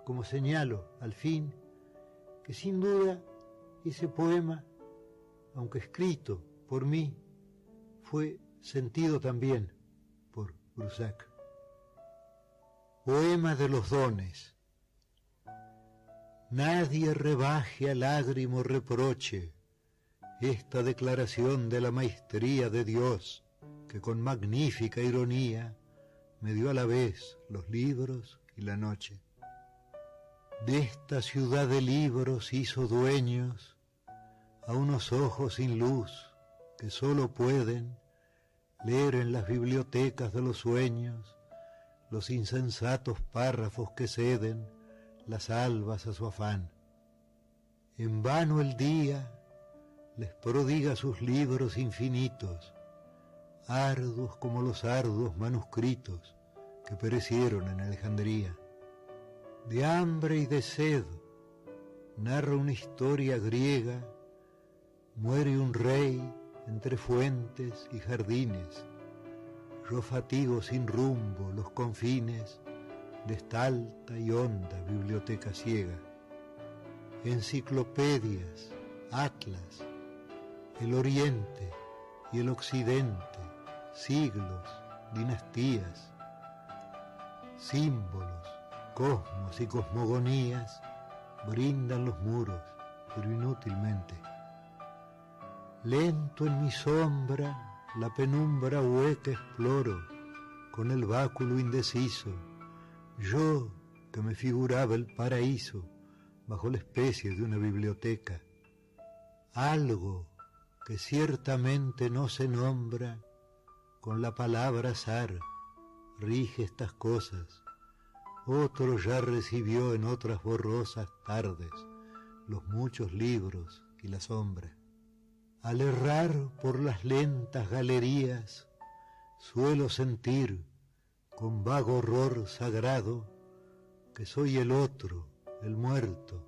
como señalo al fin, que sin duda ese poema, aunque escrito por mí, fue sentido también por Grusac. Poema de los dones. Nadie rebaje a lágrimo reproche esta declaración de la maestría de Dios, que con magnífica ironía me dio a la vez los libros y la noche. De esta ciudad de libros hizo dueños a unos ojos sin luz que solo pueden leer en las bibliotecas de los sueños los insensatos párrafos que ceden las albas a su afán. En vano el día les prodiga sus libros infinitos, arduos como los arduos manuscritos que perecieron en Alejandría. De hambre y de sed narra una historia griega, muere un rey entre fuentes y jardines. Yo fatigo sin rumbo los confines de esta alta y honda biblioteca ciega. Enciclopedias, atlas, el oriente y el occidente, siglos, dinastías, símbolos, cosmos y cosmogonías brindan los muros, pero inútilmente. Lento en mi sombra la penumbra hueca exploro, con el báculo indeciso, yo que me figuraba el paraíso bajo la especie de una biblioteca. Algo que ciertamente no se nombra, con la palabra azar rige estas cosas. Otro ya recibió en otras borrosas tardes los muchos libros y la sombra. Al errar por las lentas galerías, suelo sentir con vago horror sagrado que soy el otro, el muerto,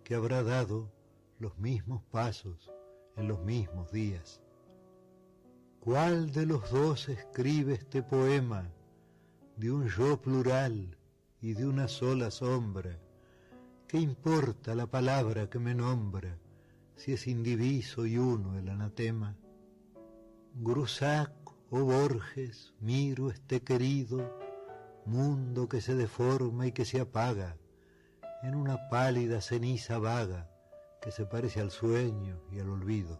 que habrá dado los mismos pasos en los mismos días. ¿Cuál de los dos escribe este poema de un yo plural y de una sola sombra? ¿Qué importa la palabra que me nombra, si es indiviso y uno el anatema? Grusac o Borges, miro este querido mundo que se deforma y que se apaga en una pálida ceniza vaga que se parece al sueño y al olvido.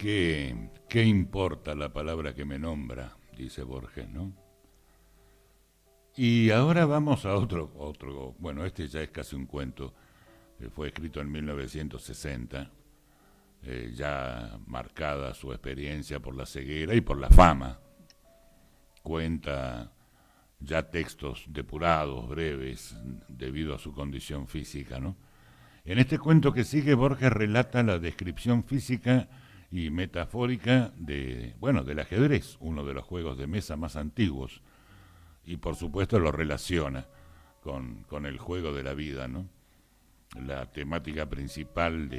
¿Qué importa la palabra que me nombra? Dice Borges, ¿no? Y ahora vamos a otro, bueno, este ya es casi un cuento, fue escrito en 1960, ya marcada su experiencia por la ceguera y por la fama. Cuenta ya textos depurados, breves, debido a su condición física, ¿no? En este cuento que sigue, Borges relata la descripción física y metafórica del ajedrez, uno de los juegos de mesa más antiguos, y por supuesto lo relaciona con el juego de la vida, ¿no? La temática principal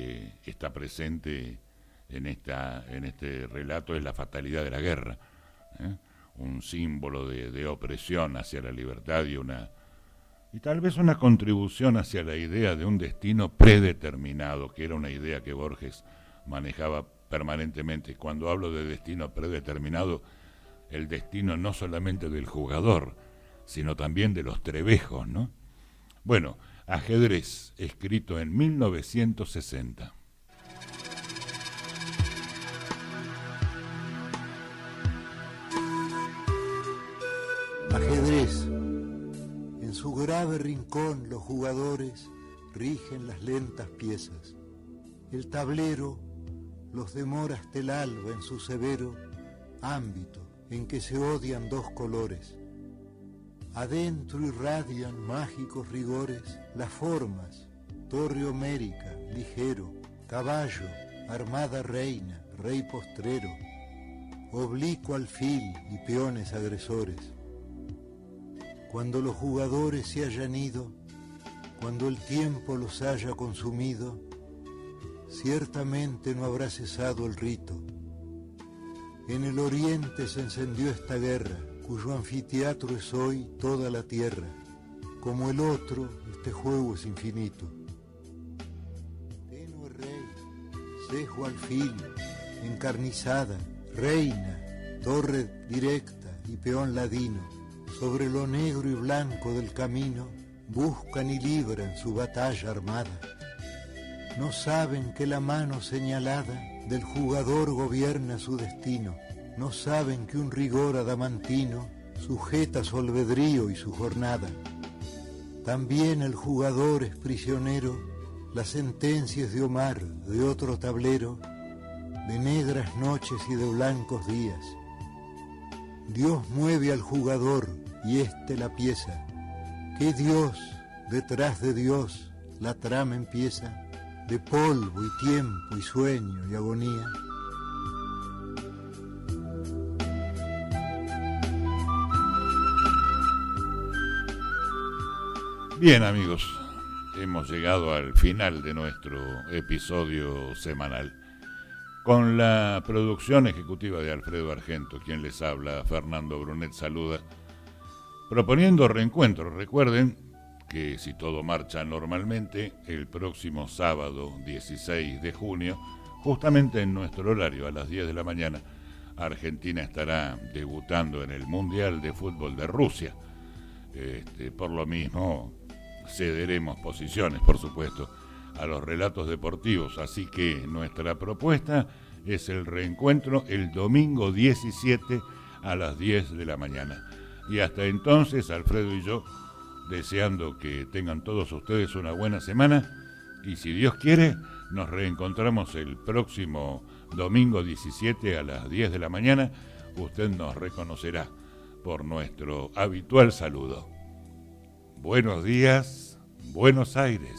está presente en este relato es la fatalidad de la guerra, un símbolo de opresión hacia la libertad y tal vez una contribución hacia la idea de un destino predeterminado, que era una idea que Borges manejaba permanentemente. Cuando hablo de destino predeterminado, el destino no solamente del jugador, sino también de los trebejos, ¿no? Bueno, Ajedrez, escrito en 1960. Ajedrez. En su grave rincón los jugadores rigen las lentas piezas. El tablero los demora hasta el alba en su severo ámbito en que se odian dos colores. Adentro irradian mágicos rigores las formas, torre homérica, ligero, caballo, armada reina, rey postrero, oblicuo alfil y peones agresores. Cuando los jugadores se hayan ido, cuando el tiempo los haya consumido, ciertamente no habrá cesado el rito. En el oriente se encendió esta guerra, cuyo anfiteatro es hoy toda la tierra. Como el otro, este juego es infinito. Tenue rey, cejo alfil, encarnizada, reina, torre directa y peón ladino, sobre lo negro y blanco del camino, buscan y libran su batalla armada. No saben que la mano señalada del jugador gobierna su destino. No saben que un rigor adamantino sujeta su albedrío y su jornada. También el jugador es prisionero, las sentencias de Omar, de otro tablero, de negras noches y de blancos días. Dios mueve al jugador y éste la pieza. Que Dios, detrás de Dios, la trama empieza, de polvo y tiempo y sueño y agonía. Bien, amigos, hemos llegado al final de nuestro episodio semanal. Con la producción ejecutiva de Alfredo Argento, quien les habla, Fernando Brunet, saluda, proponiendo reencuentro. Recuerden que si todo marcha normalmente, el próximo sábado 16 de junio, justamente en nuestro horario, a las 10 de la mañana, Argentina estará debutando en el Mundial de Fútbol de Rusia. Por lo mismo, cederemos posiciones, por supuesto, a los relatos deportivos, así que nuestra propuesta es el reencuentro el domingo 17 a las 10 de la mañana. Y hasta entonces, Alfredo y yo, deseando que tengan todos ustedes una buena semana, y si Dios quiere, nos reencontramos el próximo domingo 17 a las 10 de la mañana. Usted nos reconocerá por nuestro habitual saludo. Buenos días, Buenos Aires.